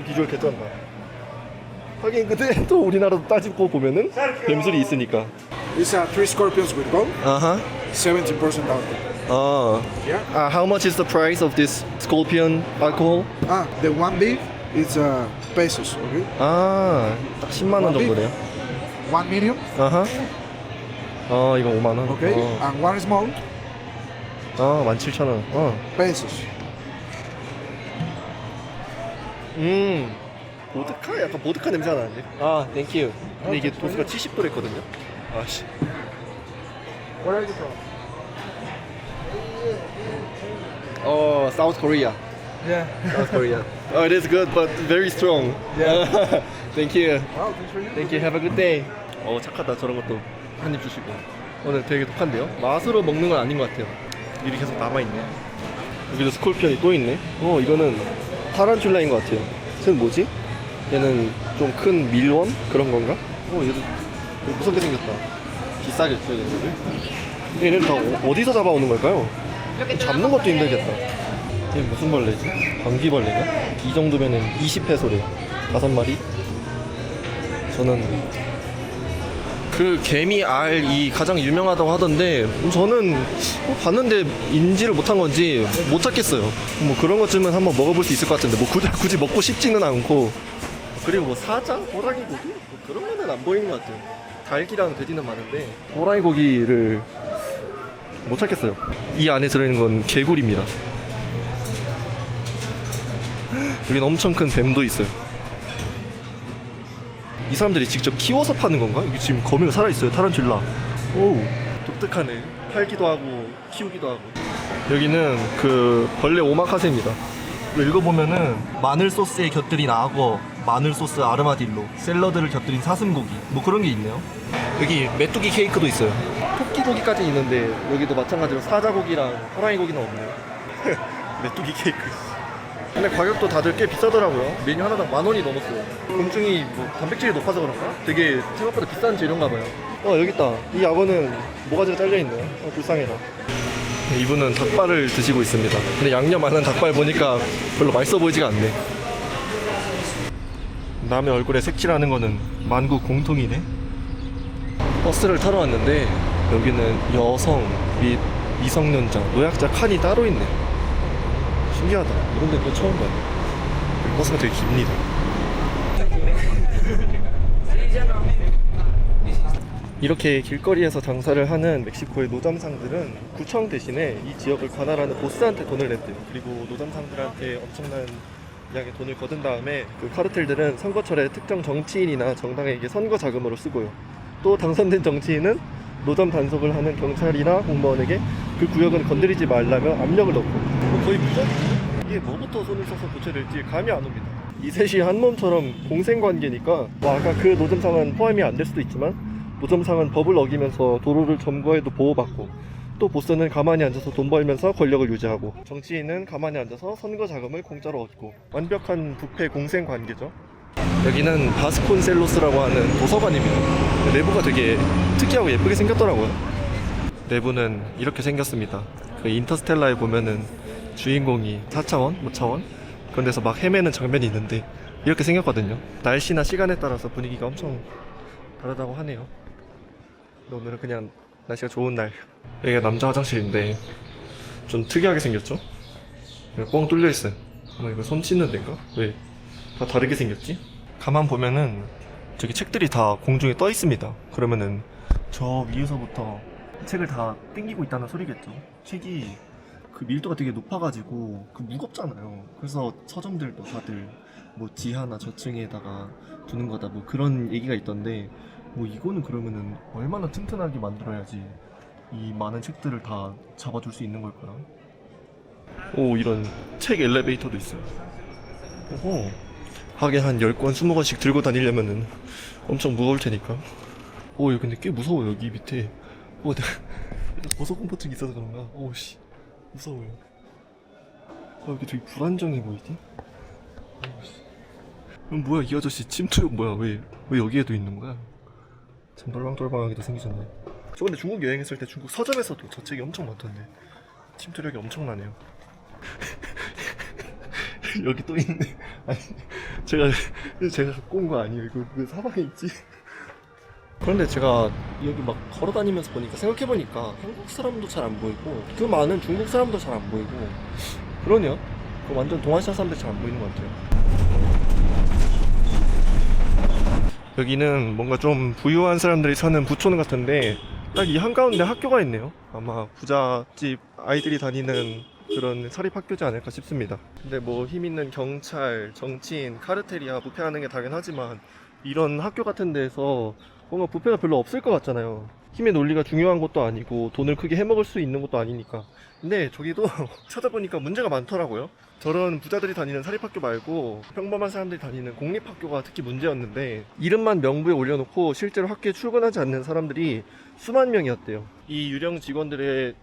Speaker 1: 비주얼 개쩐다. 하긴 근데 또 우리나라도 따지고 보면은 뱀술이 있으니까.
Speaker 3: It's 3 scorpions with gold,
Speaker 1: 아하.
Speaker 3: 70% alcohol. Yeah.
Speaker 1: How much is the price of this scorpion alcohol?
Speaker 3: The one beef is pesos, okay?
Speaker 1: 딱 10만 원 정도네요.
Speaker 3: One medium,
Speaker 1: 아하. 이거 5만 원.
Speaker 3: okay? And one small,
Speaker 1: 17,000원.
Speaker 3: pesos.
Speaker 1: 보드카? 약간 보드카 냄새가 나는데. 땡큐. 근데 이게 도수가 70도 했거든요. 아씨.
Speaker 3: Where are you from?
Speaker 1: South Korea.
Speaker 3: Yeah.
Speaker 1: South Korea. It is good, but very strong.
Speaker 3: Yeah.
Speaker 1: Thank you.
Speaker 3: Wow, thanks for you.
Speaker 1: Thank you. Have a good day. 착하다. 저런 것도 한 입 주시고. 오늘 되게 독한데요? 맛으로 먹는 건 아닌 것 같아요. 일이 계속 남아있네. 여기도 스콜피언이 또 있네. 이거는 타란툴라인 것 같아요. 쟤는 뭐지? 얘는 좀 큰 밀원? 그런 건가? 얘도 무섭게 생겼다. 비싸겠죠, 얘네들? 얘네는 다 어디서 잡아오는 걸까요? 잡는 것도 힘들겠다. 이게 무슨 벌레지? 감기벌레가? 이 정도면은 20페소래. 5마리? 저는 그 개미 알이 가장 유명하다고 하던데, 저는 봤는데 인지를 못한 건지 못 찾겠어요. 뭐 그런 것쯤은 한번 먹어볼 수 있을 것 같은데 뭐 굳이 먹고 싶지는 않고. 그리고 뭐 사자? 호랑이 고기? 뭐 그런 거는 안 보이는 것 같아요. 닭이랑 돼지는 많은데 호랑이 고기를 못 찾겠어요. 이 안에 들어있는 건 개구리입니다. 여기는 엄청 큰 뱀도 있어요. 이 사람들이 직접 키워서 파는 건가? 여기 지금 거미가 살아있어요. 타란툴라. 오, 독특하네. 팔기도 하고 키우기도 하고. 여기는 그 벌레 오마카세입니다. 읽어보면은 마늘 소스에 곁들인 악어, 마늘 소스 아르마딜로, 샐러드를 곁들인 사슴고기 뭐 그런 게 있네요. 여기 메뚜기 케이크도 있어요. 토끼고기까지 있는데 여기도 마찬가지로 사자고기랑 호랑이 고기는 없네요. 메뚜기 케이크. 근데 가격도 다들 꽤 비싸더라고요. 메뉴 하나당 10,000원이 넘었어요. 곤충이 뭐 단백질이 높아서 그런가? 되게 생각보다 비싼 재료인가 봐요. 여기 있다. 이 악어는 모가지가 잘려있네요. 불쌍해라. 이분은 닭발을 드시고 있습니다. 근데 양념 많은 닭발 보니까 별로 맛있어 보이지가 않네. 남의 얼굴에 색칠하는 거는 만국 공통이네. 버스를 타러 왔는데 여기는 여성 및 미성년자, 노약자 칸이 따로 있네. 신기하다. 이런 데또 처음 봐요. 버스가 되게 깁니다. 이렇게 길거리에서 장사를 하는 멕시코의 노점상들은 구청 대신에 이 지역을 관할하는 보스한테 돈을 냈대요. 그리고 노점상들한테 엄청난 양의 돈을 거둔 다음에 그 카르텔들은 선거철에 특정 정치인이나 정당에게 선거 자금으로 쓰고요. 또 당선된 정치인은 노점 단속을 하는 경찰이나 공무원에게 그 구역은 건드리지 말라며 압력을 넣고 거의 무전? 이게 뭐부터 손을 써서 고쳐낼지 감이 안 옵니다. 이 셋이 한 몸처럼 공생관계니까 뭐 아까 그 노점상은 포함이 안 될 수도 있지만 노점상은 법을 어기면서 도로를 점거해도 보호받고 또 보스는 가만히 앉아서 돈 벌면서 권력을 유지하고 정치인은 가만히 앉아서 선거 자금을 공짜로 얻고 완벽한 부패 공생 관계죠. 여기는 바스콘셀로스라고 하는 도서관입니다. 내부가 되게 특이하고 예쁘게 생겼더라고요. 내부는 이렇게 생겼습니다. 그 인터스텔라에 보면은 주인공이 4차원, 5차원 그런 데서 막 헤매는 장면이 있는데 이렇게 생겼거든요. 날씨나 시간에 따라서 분위기가 엄청 다르다고 하네요. 근데 오늘은 그냥 날씨가 좋은 날. 여기가 남자 화장실인데 좀 특이하게 생겼죠? 뻥 뚫려 있어요. 이거 손 씻는 데인가? 왜 다 다르게 생겼지? 가만 보면은 저기 책들이 다 공중에 떠 있습니다. 그러면은 저 위에서부터 책을 다 땡기고 있다는 소리겠죠. 책이 그 밀도가 되게 높아가지고 그 무겁잖아요. 그래서 서점들도 다들 뭐 지하나 저층에다가 두는 거다 뭐 그런 얘기가 있던데 뭐 이거는 그러면은 얼마나 튼튼하게 만들어야지 이 많은 책들을 다 잡아줄 수 있는 걸까요? 오, 이런 책 엘리베이터도 있어요. 오호. 하긴 한 10권, 20권씩 들고 다니려면은 엄청 무거울 테니까. 오, 여기 근데 꽤 무서워요. 여기 밑에. 오, 내가 고소공포증이 있어서 그런가? 오, 씨. 무서워요. 여기 되게 불안정해 보이지? 오, 씨. 뭐야, 이 아저씨 침투력 뭐야? 왜 여기에도 있는 거야? 참 똘방똘방하게도 생기셨네. 저 근데 중국 여행했을 때 중국 서점에서도 저 책이 엄청 많던데 침투력이 엄청나네요. 여기 또 있네. 아니 제가 갖고 온 거 아니에요. 이거 왜 사방에 있지? 그런데 제가 여기 막 걸어다니면서 보니까 생각해보니까 한국 사람도 잘 안 보이고 그 많은 중국 사람도 잘 안 보이고 그러네요. 그 완전 동아시아 사람들 잘 안 보이는 것 같아요. 여기는 뭔가 좀 부유한 사람들이 사는 부촌 같은데 딱 이 한가운데 학교가 있네요. 아마 부잣집 아이들이 다니는 그런 사립학교지 않을까 싶습니다. 근데 뭐 힘있는 경찰, 정치인, 카르텔이야 부패하는 게 당연하지만 이런 학교 같은 데에서 뭔가 부패가 별로 없을 것 같잖아요. 힘의 논리가 중요한 것도 아니고 돈을 크게 해먹을 수 있는 것도 아니니까. 근데 저기도 찾아보니까 문제가 많더라고요. 저런 부자들이 다니는 사립학교 말고 평범한 사람들이 다니는 공립학교가 특히 문제였는데 이름만 명부에 올려놓고 실제로 학교에 출근하지 않는 사람들이 수만 명이었대요. 이 유령 직원들의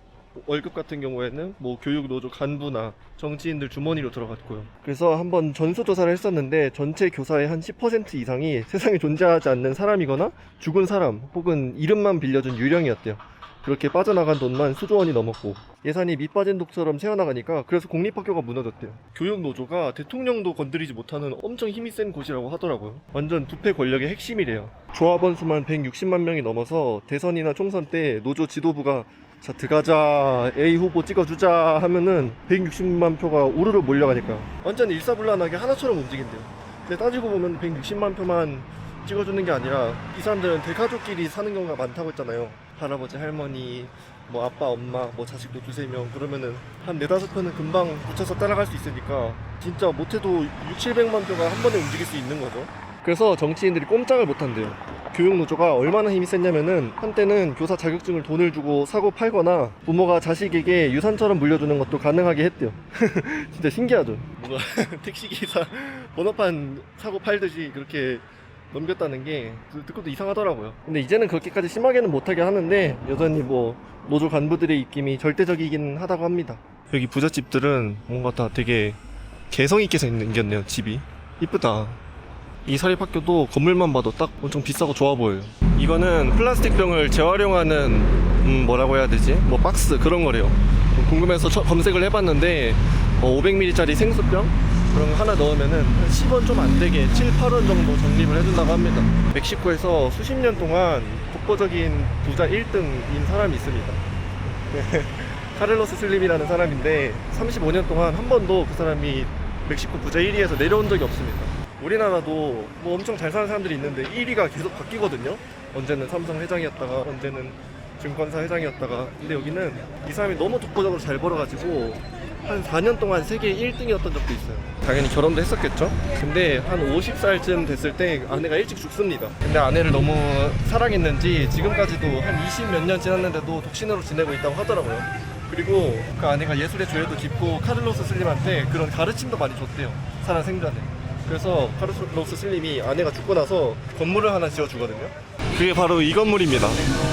Speaker 1: 월급 같은 경우에는 뭐 교육노조 간부나 정치인들 주머니로 들어갔고요. 그래서 한번 전수조사를 했었는데 전체 교사의 한 10% 이상이 세상에 존재하지 않는 사람이거나 죽은 사람 혹은 이름만 빌려준 유령이었대요. 그렇게 빠져나간 돈만 수조 원이 넘었고 예산이 밑빠진 독처럼 새어나가니까 그래서 공립학교가 무너졌대요. 교육노조가 대통령도 건드리지 못하는 엄청 힘이 센 곳이라고 하더라고요. 완전 부패 권력의 핵심이래요. 조합원 수만 160만 명이 넘어서 대선이나 총선 때 노조 지도부가 자 들어가자 A 후보 찍어주자 하면은 160만 표가 우르르 몰려가니까 완전 일사불란하게 하나처럼 움직인대요. 근데 따지고 보면 160만 표만 찍어주는 게 아니라 이 사람들은 대가족끼리 사는 경우가 많다고 했잖아요. 할아버지, 할머니, 뭐 아빠, 엄마, 뭐 자식도 2-3명 그러면은 한 4-5표는 금방 붙여서 따라갈 수 있으니까 진짜 못해도 600-700만 표가 한 번에 움직일 수 있는 거죠. 그래서 정치인들이 꼼짝을 못한대요. 교육노조가 얼마나 힘이 셌냐면은 한때는 교사 자격증을 돈을 주고 사고 팔거나 부모가 자식에게 유산처럼 물려주는 것도 가능하게 했대요. 진짜 신기하죠. 뭔가 택시기사 번호판 사고 팔듯이 그렇게 넘겼다는 게 듣고도 이상하더라고요. 근데 이제는 그렇게까지 심하게는 못하게 하는데 여전히 뭐 노조 간부들의 입김이 절대적이긴 하다고 합니다. 여기 부잣집들은 뭔가 다 되게 개성있게 생겼네요. 집이 이쁘다. 이 사립학교도 건물만 봐도 딱 엄청 비싸고 좋아 보여요. 이거는 플라스틱 병을 재활용하는 뭐라고 해야 되지? 뭐 박스 그런 거래요. 궁금해서 검색을 해봤는데 500ml짜리 생수병 그런 거 하나 넣으면은 한 10원 좀 안 되게 7, 8원 정도 적립을 해준다고 합니다. 멕시코에서 수십 년 동안 독보적인 부자 1등인 사람이 있습니다. 카를로스 슬림이라는 사람인데 35년 동안 한 번도 그 사람이 멕시코 부자 1위에서 내려온 적이 없습니다. 우리나라도 뭐 엄청 잘 사는 사람들이 있는데 1위가 계속 바뀌거든요. 언제는 삼성 회장이었다가 언제는 증권사 회장이었다가. 근데 여기는 이 사람이 너무 독보적으로 잘 벌어가지고 한 4년 동안 세계 1등이었던 적도 있어요. 당연히 결혼도 했었겠죠. 근데 한 50살쯤 됐을 때 아내가 일찍 죽습니다. 근데 아내를 너무 사랑했는지 지금까지도 한 20 몇 년 지났는데도 독신으로 지내고 있다고 하더라고요. 그리고 그 아내가 예술의 조예도 깊고 카를로스 슬림한테 그런 가르침도 많이 줬대요. 살아 생전에. 그래서 카를로스 슬림이 아내가 죽고 나서 건물을 하나 지어주거든요. 그게 바로 이 건물입니다.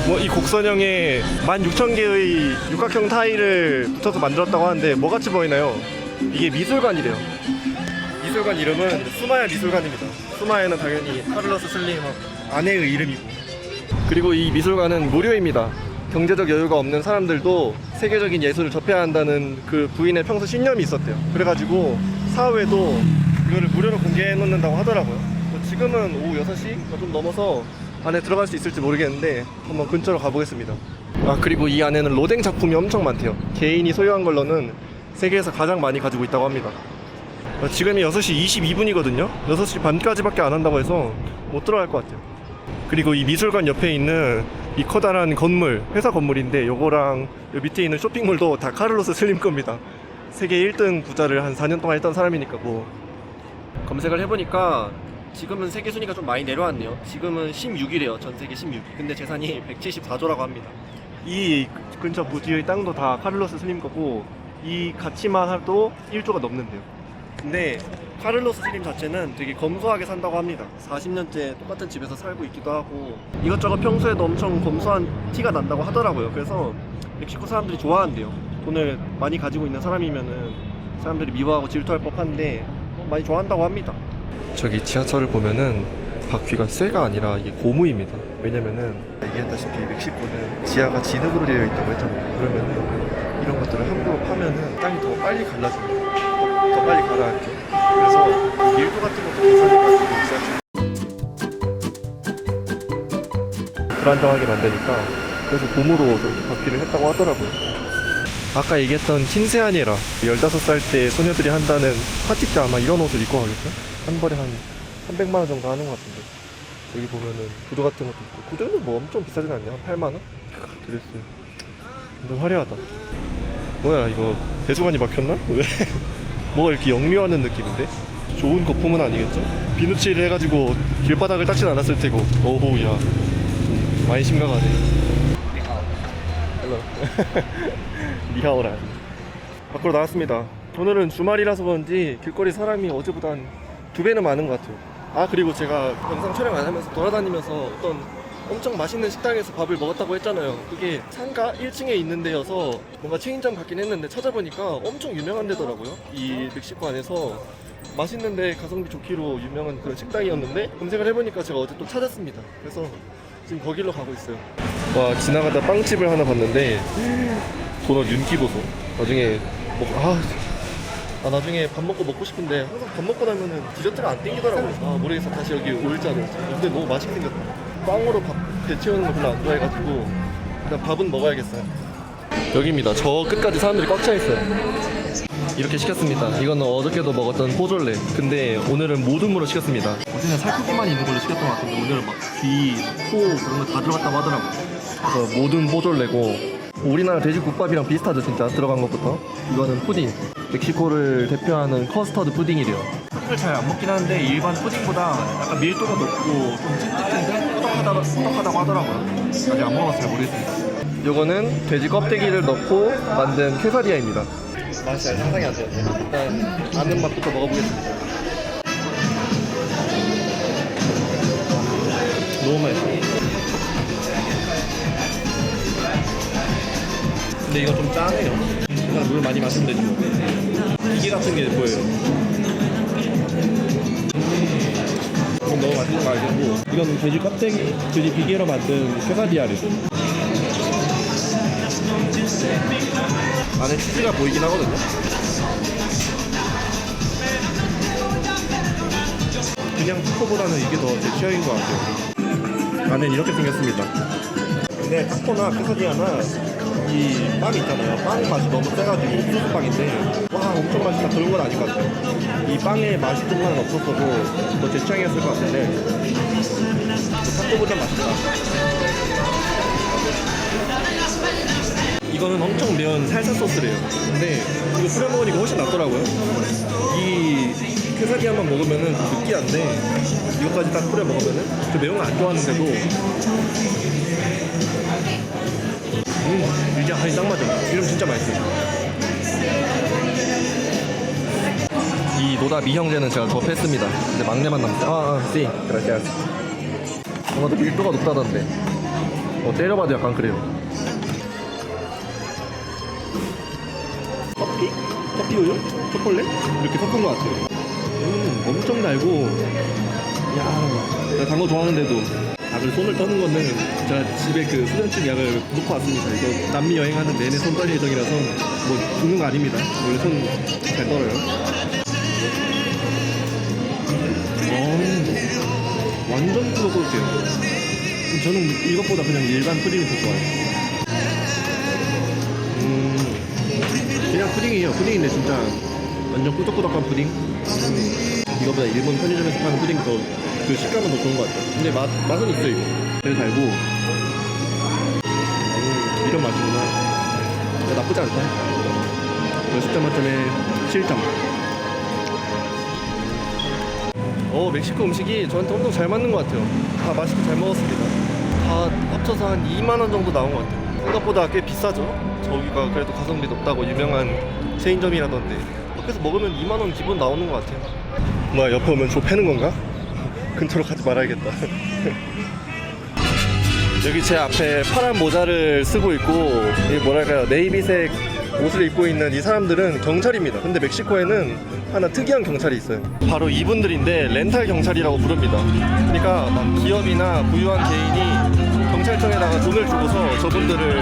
Speaker 1: 뭐 이 곡선형에 16,000개의 육각형 타일을 붙여서 만들었다고 하는데 뭐같이 보이나요? 이게 미술관이래요. 미술관 이름은 수마야 미술관입니다. 수마야는 당연히 카를로스 슬림 아내의 이름이고. 그리고 이 미술관은 무료입니다. 경제적 여유가 없는 사람들도 세계적인 예술을 접해야 한다는 그 부인의 평소 신념이 있었대요. 그래가지고 사후에도 이거를 무료로 공개해 놓는다고 하더라고요. 지금은 오후 6시 좀 넘어서 안에 들어갈 수 있을지 모르겠는데 한번 근처로 가보겠습니다. 아, 그리고 이 안에는 로댕 작품이 엄청 많대요. 개인이 소유한 걸로는 세계에서 가장 많이 가지고 있다고 합니다. 지금이 6시 22분이거든요 6시 반까지밖에 안 한다고 해서 못 들어갈 것 같아요. 그리고 이 미술관 옆에 있는 이 커다란 건물, 회사 건물인데 요거랑 요 밑에 있는 쇼핑몰도 다 카를로스 슬림 겁니다. 세계 1등 부자를 한 4년 동안 했던 사람이니까 뭐. 검색을 해보니까 지금은 세계 순위가 좀 많이 내려왔네요. 지금은 16위래요. 전 세계 16위. 근데 재산이 174조라고 합니다. 이 근처 부지의 땅도 다 카를로스 슬림 거고 이 가치만 해도 1조가 넘는데요. 근데 카를로스 슬림 자체는 되게 검소하게 산다고 합니다. 40년째 똑같은 집에서 살고 있기도 하고 이것저것 평소에도 엄청 검소한 티가 난다고 하더라고요. 그래서 멕시코 사람들이 좋아한대요. 돈을 많이 가지고 있는 사람이면은 사람들이 미워하고 질투할 법한데 많이 좋아한다고 합니다. 저기 지하철을 보면은 바퀴가 쇠가 아니라 이게 고무입니다. 왜냐면은 얘기했다시피 멕시코는 지하가 진흙으로 되어 있다고 했잖아요. 그러면은 이런 것들을 함부로 파면은 땅이 더 빨리 갈라집니다. 더 빨리 가라앉죠. 그래서 밀도 같은 것도 비싸니까 불안정하게 만드니까 그래서 고무로 저렇게 바퀴를 했다고 하더라고요. 아까 얘기했던 킨세아니에라 15살 때 소녀들이 한다는 파티 때 아마 이런 옷을 입고 가겠죠? 한 벌에 한 300만원 정도 하는 것 같은데 여기 보면은 구두 같은 것도 있고 구두는 뭐 엄청 비싸진 않냐? 한 8만원? 드레스 완전 화려하다. 뭐야 이거 배수관이 막혔나? 왜? 뭐가 이렇게 역류하는 느낌인데? 좋은 거품은 아니겠죠? 비누칠을 해가지고 길바닥을 닦진 않았을 테고. 오우 야 많이 심각하네. 헬로 니하오라. 밖으로 나왔습니다. 오늘은 주말이라서 그런지 길거리 사람이 어제보다 한 2배는 많은 것 같아요. 아 그리고 제가 영상 촬영 안 하면서 돌아다니면서 어떤 엄청 맛있는 식당에서 밥을 먹었다고 했잖아요. 그게 상가 1층에 있는 데여서 뭔가 체인점 같긴 했는데 찾아보니까 엄청 유명한 데더라고요. 이 멕시코 안에서 맛있는데 가성비 좋기로 유명한 그런 식당이었는데 검색을 해보니까 제가 어제 또 찾았습니다. 그래서 지금 거길로 가고 있어요. 와 지나가다 빵집을 하나 봤는데 도넛 윤기 보소. 나중에 나중에 밥 먹고 싶은데 항상 밥 먹고 나면은 디저트가 안 땡기더라고요. 아 모르겠어. 다시 여기 올지 안 올지. 근데 너무 맛있게 생겼다. 빵으로 밥 데치우는 거 별로 안 좋아해가지고 일단 밥은 먹어야겠어요. 여기입니다. 저 끝까지 사람들이 꽉 차 있어요. 이렇게 시켰습니다. 이거는 어저께도 먹었던 포졸레. 근데 오늘은 모둠으로 시켰습니다. 어제는 살코기만 있는 걸로 시켰던 것 같은데 오늘은 막 귀, 코 그런 거 다 들어갔다고 하더라고요. 그래서 모둠 포졸레고 우리나라 돼지국밥이랑 비슷하죠 진짜 들어간 것부터. 이거는 푸딩. 멕시코를 대표하는 커스터드 푸딩이래요. 푸딩을 잘 안 먹긴 하는데 일반 푸딩보다 약간 밀도가 높고 좀 찐득찐득 꾸덕하다고 하더라고요. 아직 안 먹었어요. 모르겠습니다. 요거는 돼지 껍데기를 넣고 만든 퀘사디아입니다. 맛이 잘 상상이 안 돼요. 일단 아는 맛부터 먹어보겠습니다. 너무 맛있어요. 근데 이거 좀 짜네요. 그냥 물 많이 마시면 되지 뭐. 기계 같은 게 보여요. 이건 너무 맛있는 거 알겠고, 이건 돼지 껍데기, 돼지 비계로 만든 퀘사디아를. 안에 치즈가 보이긴 하거든요. 그냥 타코보다는 이게 더 제 취향인 것 같아요. 안에 이렇게 생겼습니다. 근데 타코나 퀘사디아나 이 빵 있잖아요. 빵 맛이 너무 세가지고 옥수수 빵인데 와 엄청 맛있다 그런 건 아닌 것 같아요. 이 빵의 맛이 좀만 없었어도 더 제 취향이었을 것 같은데 타코보다 맛있다. 이거는 엄청 매운 살사 소스래요. 근데 이거 뿌려 먹으니까 훨씬 낫더라고요. 이 퀘사디아만 먹으면은 좀 느끼한데 이거까지 딱 뿌려 먹으면은 저 매운 거 안 좋아하는데도 이게 간이 딱 맞아. 이름 진짜 맛있어요. 이 노다 미형제는 제가 접했습니다. 이제 막내만 남았어요. 씨, 그라시아스. 더 밀도가 높다던데. 때려봐도 약간 그래요. 커피 우유? 초콜릿? 이렇게 섞은 것 같아요. 엄청 달고, 야, 제가 단 거 좋아하는데도 그래서 손을 떠는 거는 제가 집에 그 수전증 약을 놓고 왔습니다. 이거 남미 여행하는 내내 손 떨 예정이라서 뭐 죽는 거 아닙니다. 원래 손 잘 떨어요. 완전 꾸덕꾸덕해요. 저는 이것보다 그냥 일반 푸딩을 더 좋아해요. 그냥 푸딩이에요. 푸딩인데 진짜 완전 꾸덕꾸덕한 푸딩. 이거보다 일본 편의점에서 파는 푸딩 더 그 식감은 더 좋은 것 같아요. 근데 맛은 있어요 이거. 되게 달고 이런 맛이구나. 나쁘지 않다. 10점 만점에 7점. 멕시코 음식이 저한테 엄청 잘 맞는 것 같아요. 다 맛있게 잘 먹었습니다. 다 합쳐서 한 2만원 정도 나온 것 같아요. 생각보다 꽤 비싸죠. 저기가 그래도 가성비 높다고 유명한 체인점이라던데 밖에서 먹으면 2만원 기본 나오는 것 같아요. 뭐야, 옆에 오면 조 패는 건가? 근처로 가지 말아야겠다. 여기 제 앞에 파란 모자를 쓰고 있고 이 뭐랄까요, 네이비색 옷을 입고 있는 이 사람들은 경찰입니다. 근데 멕시코에는 하나 특이한 경찰이 있어요. 바로 이분들인데 렌탈 경찰이라고 부릅니다. 그러니까 막 기업이나 부유한 개인이 경찰청에다가 돈을 주고서 저분들을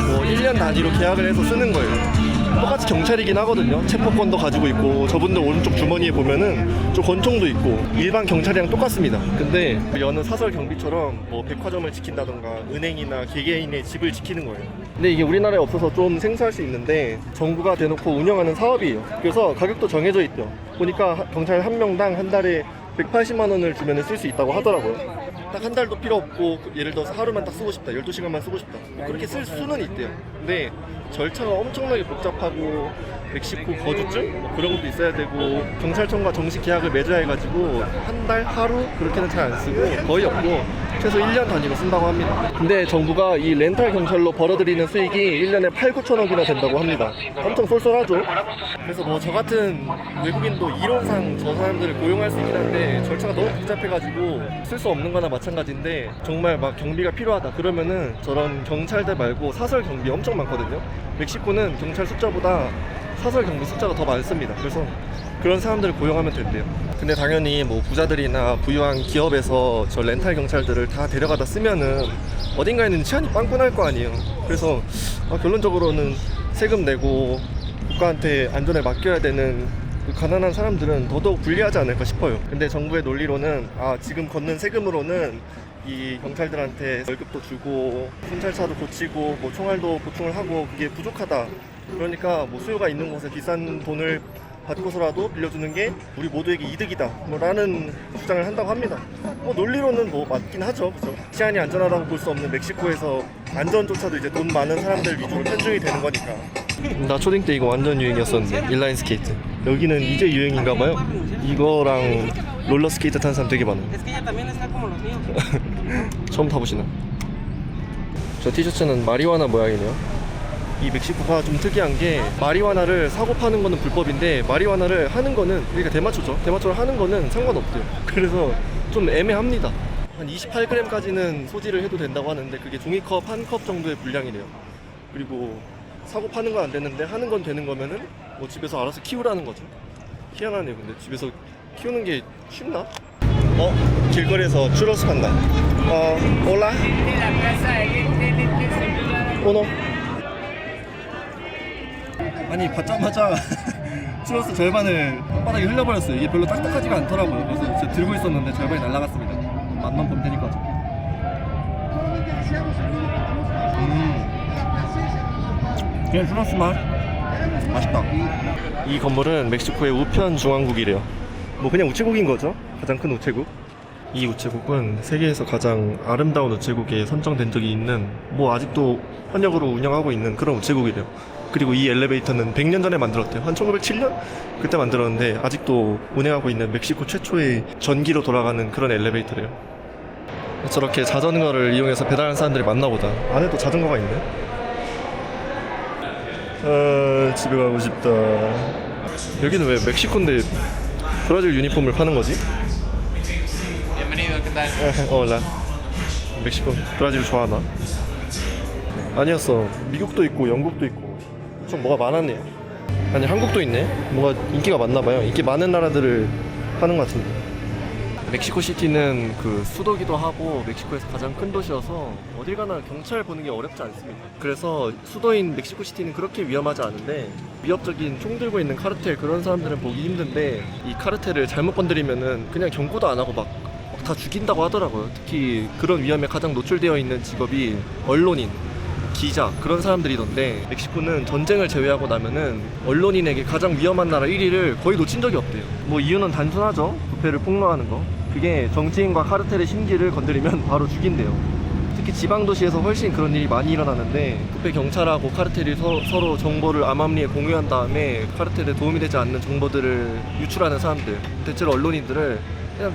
Speaker 1: 뭐 1년 단위로 계약을 해서 쓰는 거예요. 똑같이 경찰이긴 하거든요. 체포권도 가지고 있고 저분들 오른쪽 주머니에 보면은 좀 권총도 있고 일반 경찰이랑 똑같습니다. 근데 여느 사설 경비처럼 뭐 백화점을 지킨다던가 은행이나 개개인의 집을 지키는 거예요. 근데 이게 우리나라에 없어서 좀 생소할 수 있는데 정부가 대놓고 운영하는 사업이에요. 그래서 가격도 정해져 있죠. 보니까 경찰 한 명당 한 달에 180만 원을 주면 쓸 수 있다고 하더라고요. 딱 한 달도 필요 없고 예를 들어서 하루만 딱 쓰고 싶다, 12시간만 쓰고 싶다, 그렇게 쓸 수는 있대요. 근데 절차가 엄청나게 복잡하고 멕시코 거주증 뭐 그런 것도 있어야 되고 경찰청과 정식 계약을 맺어야 해가지고 한 달 하루 그렇게는 잘 안 쓰고 거의 없고 최소 1년 단위로 쓴다고 합니다. 근데 정부가 이 렌탈 경찰로 벌어들이는 수익이 1년에 8, 9천억이나 된다고 합니다. 엄청 쏠쏠하죠. 그래서 뭐 저 같은 외국인도 이론상 저 사람들을 고용할 수 있긴 한데 절차가 너무 복잡해가지고 쓸 수 없는 거나 마찬가지인데 정말 막 경비가 필요하다 그러면은 저런 경찰들 말고 사설 경비 엄청 많거든요. 멕시코는 경찰 숫자보다 사설 경비 숫자가 더 많습니다. 그래서 그런 사람들을 고용하면 된대요. 근데 당연히 뭐 부자들이나 부유한 기업에서 저 렌탈 경찰들을 다 데려가다 쓰면은 어딘가에는 치안이 빵꾸날 거 아니에요. 그래서 결론적으로는 세금 내고 국가한테 안전을 맡겨야 되는 그 가난한 사람들은 더더욱 불리하지 않을까 싶어요. 근데 정부의 논리로는 지금 걷는 세금으로는 이 경찰들한테 월급도 주고 순찰차도 고치고 뭐 총알도 보충을 하고 그게 부족하다. 그러니까 뭐 수요가 있는 곳에 비싼 돈을 받고서라도 빌려주는 게 우리 모두에게 이득이다 뭐 라는 주장을 한다고 합니다. 뭐 논리로는 뭐 맞긴 하죠. 그죠? 치안이 안전하다고 볼 수 없는 멕시코에서 안전조차도 이제 돈 많은 사람들 위주로 편중이 되는 거니까. 나 초딩 때 이거 완전 유행이었었는데 인라인 스케이트. 여기는 이제 유행인가봐요. 이거랑 롤러스케이트 타는 사람 되게 많아요.
Speaker 4: Es que ella también está como los míos.
Speaker 1: 처음 타보시나? 저 티셔츠는 마리화나 모양이네요. 이 멕시코가 좀 특이한 게 마리화나를 사고 파는 거는 불법인데 마리화나를 하는 거는, 그러니까 대마초죠. 대마초를 하는 거는 상관없대요. 그래서 좀 애매합니다. 한 28g까지는 소지를 해도 된다고 하는데 그게 종이컵 한 컵 정도의 분량이래요. 그리고 사고 파는 건 안 되는데 하는 건 되는 거면은 뭐 집에서 알아서 키우라는 거죠. 희한하네요. 근데 집에서 키우는 게 쉽나? 길거리에서 추러스 판다. 올라? 오노? 아니 받자마자 추러스 절반을 바닥에 흘려버렸어요. 이게 별로 딱딱하지가 않더라고요. 그래서 제가 들고 있었는데 절반이 날아갔습니다. 맛만 보면 되니까. 그냥 추러스 맛 맛있다. 이 건물은 멕시코의 우편 중앙국이래요. 뭐 그냥 우체국인 거죠. 가장 큰 우체국. 이 우체국은 세계에서 가장 아름다운 우체국에 선정된 적이 있는, 뭐 아직도 현역으로 운영하고 있는 그런 우체국이래요. 그리고 이 엘리베이터는 100년 전에 만들었대요. 한 1907년? 그때 만들었는데 아직도 운행하고 있는 멕시코 최초의 전기로 돌아가는 그런 엘리베이터래요. 저렇게 자전거를 이용해서 배달하는 사람들이 많나 보다. 안에도 자전거가 있네. 집에 가고 싶다. 여기는 왜 멕시코인데 브라질 유니폼을 파는 거지?
Speaker 4: Bienvenido, ¿qué tal?
Speaker 1: 올라. 멕시코, 브라질 좋아하나? 아니었어. 미국도 있고 영국도 있고 좀 뭐가 많았네요. 아니 한국도 있네. 뭐가 인기가 많나봐요. 인기 많은 나라들을 하는 것 같은데. 멕시코 시티는 그 수도기도 하고 멕시코에서 가장 큰 도시여서 어딜 가나 경찰 보는 게 어렵지 않습니다. 그래서 수도인 멕시코 시티는 그렇게 위험하지 않은데 위협적인 총 들고 있는 카르텔 그런 사람들은 보기 힘든데, 이 카르텔을 잘못 건드리면은 그냥 경고도 안 하고 막 다 죽인다고 하더라고요. 특히 그런 위험에 가장 노출되어 있는 직업이 언론인, 기자 그런 사람들이던데, 멕시코는 전쟁을 제외하고 나면은 언론인에게 가장 위험한 나라 1위를 거의 놓친 적이 없대요. 뭐 이유는 단순하죠. 부패를 폭로하는 거. 그게 정치인과 카르텔의 심기를 건드리면 바로 죽인대요. 특히 지방 도시에서 훨씬 그런 일이 많이 일어나는데, 부패 경찰하고 카르텔이 서로 정보를 암암리에 공유한 다음에 카르텔에 도움이 되지 않는 정보들을 유출하는 사람들, 대체로 언론인들을 그냥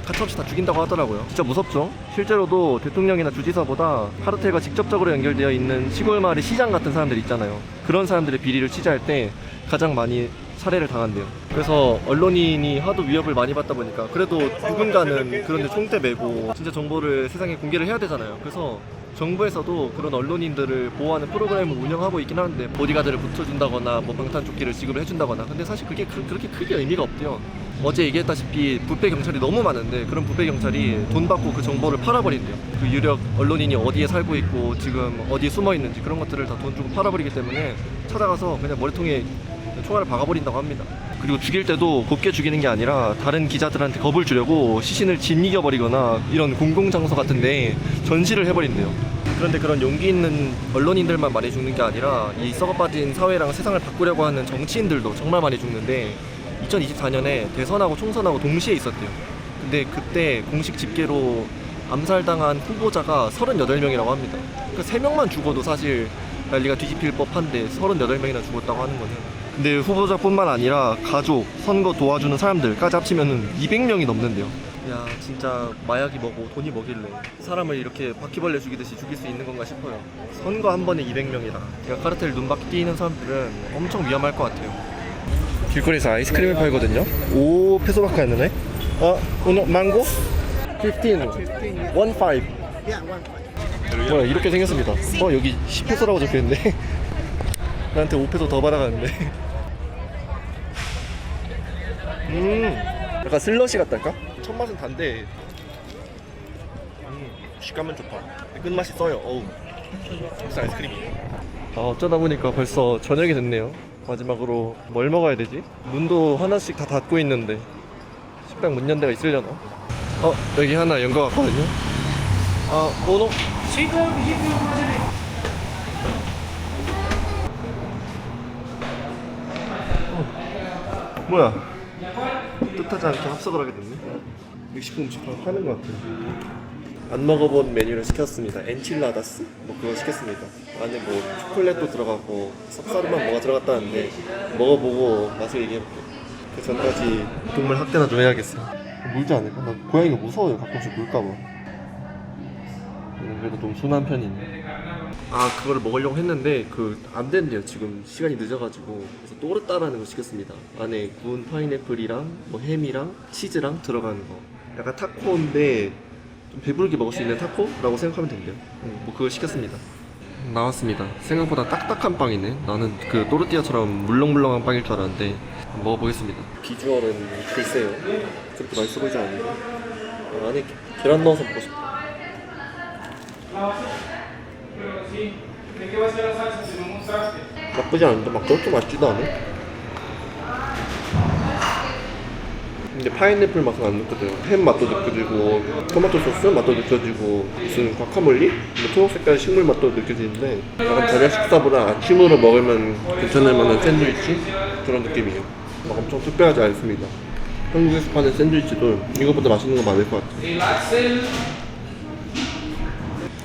Speaker 1: 가차없이 다 죽인다고 하더라고요. 진짜 무섭죠? 실제로도 대통령이나 주지사보다 카르텔과 직접적으로 연결되어 있는 시골 마을의 시장 같은 사람들 있잖아요. 그런 사람들의 비리를 취재할 때 가장 많이 살해를 당한대요. 그래서 언론인이 하도 위협을 많이 받다 보니까 그래도 누군가는 그런데 총대 메고 진짜 정보를 세상에 공개를 해야 되잖아요. 그래서 정부에서도 그런 언론인들을 보호하는 프로그램을 운영하고 있긴 하는데, 보디가드를 붙여준다거나 뭐 방탄조끼를 지급을 해준다거나, 근데 사실 그게 그렇게 크게 의미가 없대요. 어제 얘기했다시피 부패 경찰이 너무 많은데 그런 부패 경찰이 돈 받고 그 정보를 팔아버린대요. 그 유력 언론인이 어디에 살고 있고 지금 어디에 숨어 있는지 그런 것들을 다 돈 주고 팔아버리기 때문에 찾아가서 그냥 머리통에 총알을 박아버린다고 합니다. 그리고 죽일 때도 곱게 죽이는 게 아니라 다른 기자들한테 겁을 주려고 시신을 짓이겨버리거나 이런 공공장소 같은데 전시를 해버린대요. 그런데 그런 용기 있는 언론인들만 많이 죽는 게 아니라 이 썩어빠진 사회랑 세상을 바꾸려고 하는 정치인들도 정말 많이 죽는데, 2024년에 대선하고 총선하고 동시에 있었대요. 근데 그때 공식 집계로 암살당한 후보자가 38명이라고 합니다. 그러니까 3명만 죽어도 사실 난리가 뒤집힐 법한데 38명이나 죽었다고 하는 거는. 근데 후보자뿐만 아니라 가족, 선거 도와주는 사람들까지 합치면 200명이 넘는데요. 야, 진짜 마약이 뭐고 돈이 뭐길래 사람을 이렇게 바퀴벌레 죽이듯이 죽일 수 있는 건가 싶어요. 선거 한 번에 200명이라. 그러니까 카르텔 눈밖에 띄는 사람들은 엄청 위험할 것 같아요. 길거리에서 아이스크림을 팔거든요. 5페소밖에 안 되네. 오늘 망고? 15. 15. 뭐야, 이렇게 생겼습니다. 여기 10페소라고 적혀있네. 나한테 5페소 더 받아가는데. 약간 슬러시 같달까? 첫 맛은 단데 식감은 좋다. 끝맛이 써요. 어우, 진짜 아이스크림이에요. 어쩌다 보니까 벌써 저녁이 됐네요. 마지막으로 뭘 먹어야 되지? 문도 하나씩 다 닫고 있는데 식당 문 연 데가 있으려나? 여기 하나 연 거 같거든요. 오노? 뭐야, 뜻하지 않게 합석을 하게 됐네. 멕시코 음식 하는 것 같아요. 안 먹어본 메뉴를 시켰습니다. 엔칠라다스? 뭐 그거 시켰습니다. 안에 뭐 초콜릿도 들어가고 쌉싸름한 뭐가 들어갔다는데 먹어보고 맛을 얘기해볼게요. 그 전까지 동물 학대나 좀 해야겠어요. 물지 않을까? 나 고양이가 무서워요. 가끔씩 물까봐. 그래도 좀 순한 편이네. 아, 그거를 먹으려고 했는데 안 된대요. 지금 시간이 늦어가지고. 그래서 또르따라는 걸 시켰습니다. 안에 구운 파인애플이랑 뭐 햄이랑 치즈랑 들어가는 거. 약간 타코인데 좀 배부르게 먹을 수 있는 타코라고 생각하면 된대요. 뭐 그걸 시켰습니다. 나왔습니다. 생각보다 딱딱한 빵이네. 나는 그 또르띠아처럼 물렁물렁한 빵일 줄 알았는데 한번 먹어보겠습니다. 비주얼은 글쎄요. 그렇게 맛있어 보이지 않는데. 안에 계란 넣어서 먹고 싶다. 나쁘지 않은데 막 그렇게 맛있지도 않아. 근데 파인애플 맛은 안 느껴져요. 햄 맛도 느껴지고 토마토 소스 맛도 느껴지고 무슨 과카몰리? 뭐 초록 색깔 식물 맛도 느껴지는데 약간 저녁 식사보다 아침으로 먹으면 괜찮을 만한 샌드위치? 그런 느낌이에요. 막 엄청 특별하지 않습니다. 한국에서 파는 샌드위치도 이거보다 맛있는 거 많을 것 같아요.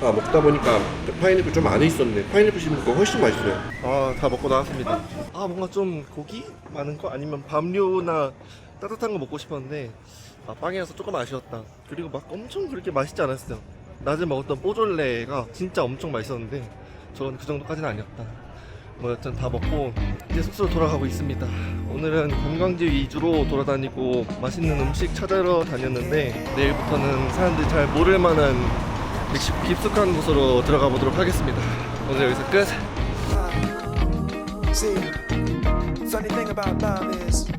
Speaker 1: 아, 먹다 보니까 파인애플 좀 안에 있었네. 파인애플 씹는 거 훨씬 맛있어요. 아, 다 먹고 나왔습니다. 아, 뭔가 좀 고기 많은 거 아니면 밥류나 따뜻한 거 먹고 싶었는데 빵이라서 조금 아쉬웠다. 그리고 막 엄청 그렇게 맛있지 않았어요. 낮에 먹었던 뽀졸레가 진짜 엄청 맛있었는데 저건 그 정도까지는 아니었다. 뭐 여튼 다 먹고 이제 숙소로 돌아가고 있습니다. 오늘은 관광지 위주로 돌아다니고 맛있는 음식 찾으러 다녔는데 내일부터는 사람들이 잘 모를 만한 깊숙한 곳으로 들어가 보도록 하겠습니다. 오늘 여기서 끝.
Speaker 5: See, funny thing about love is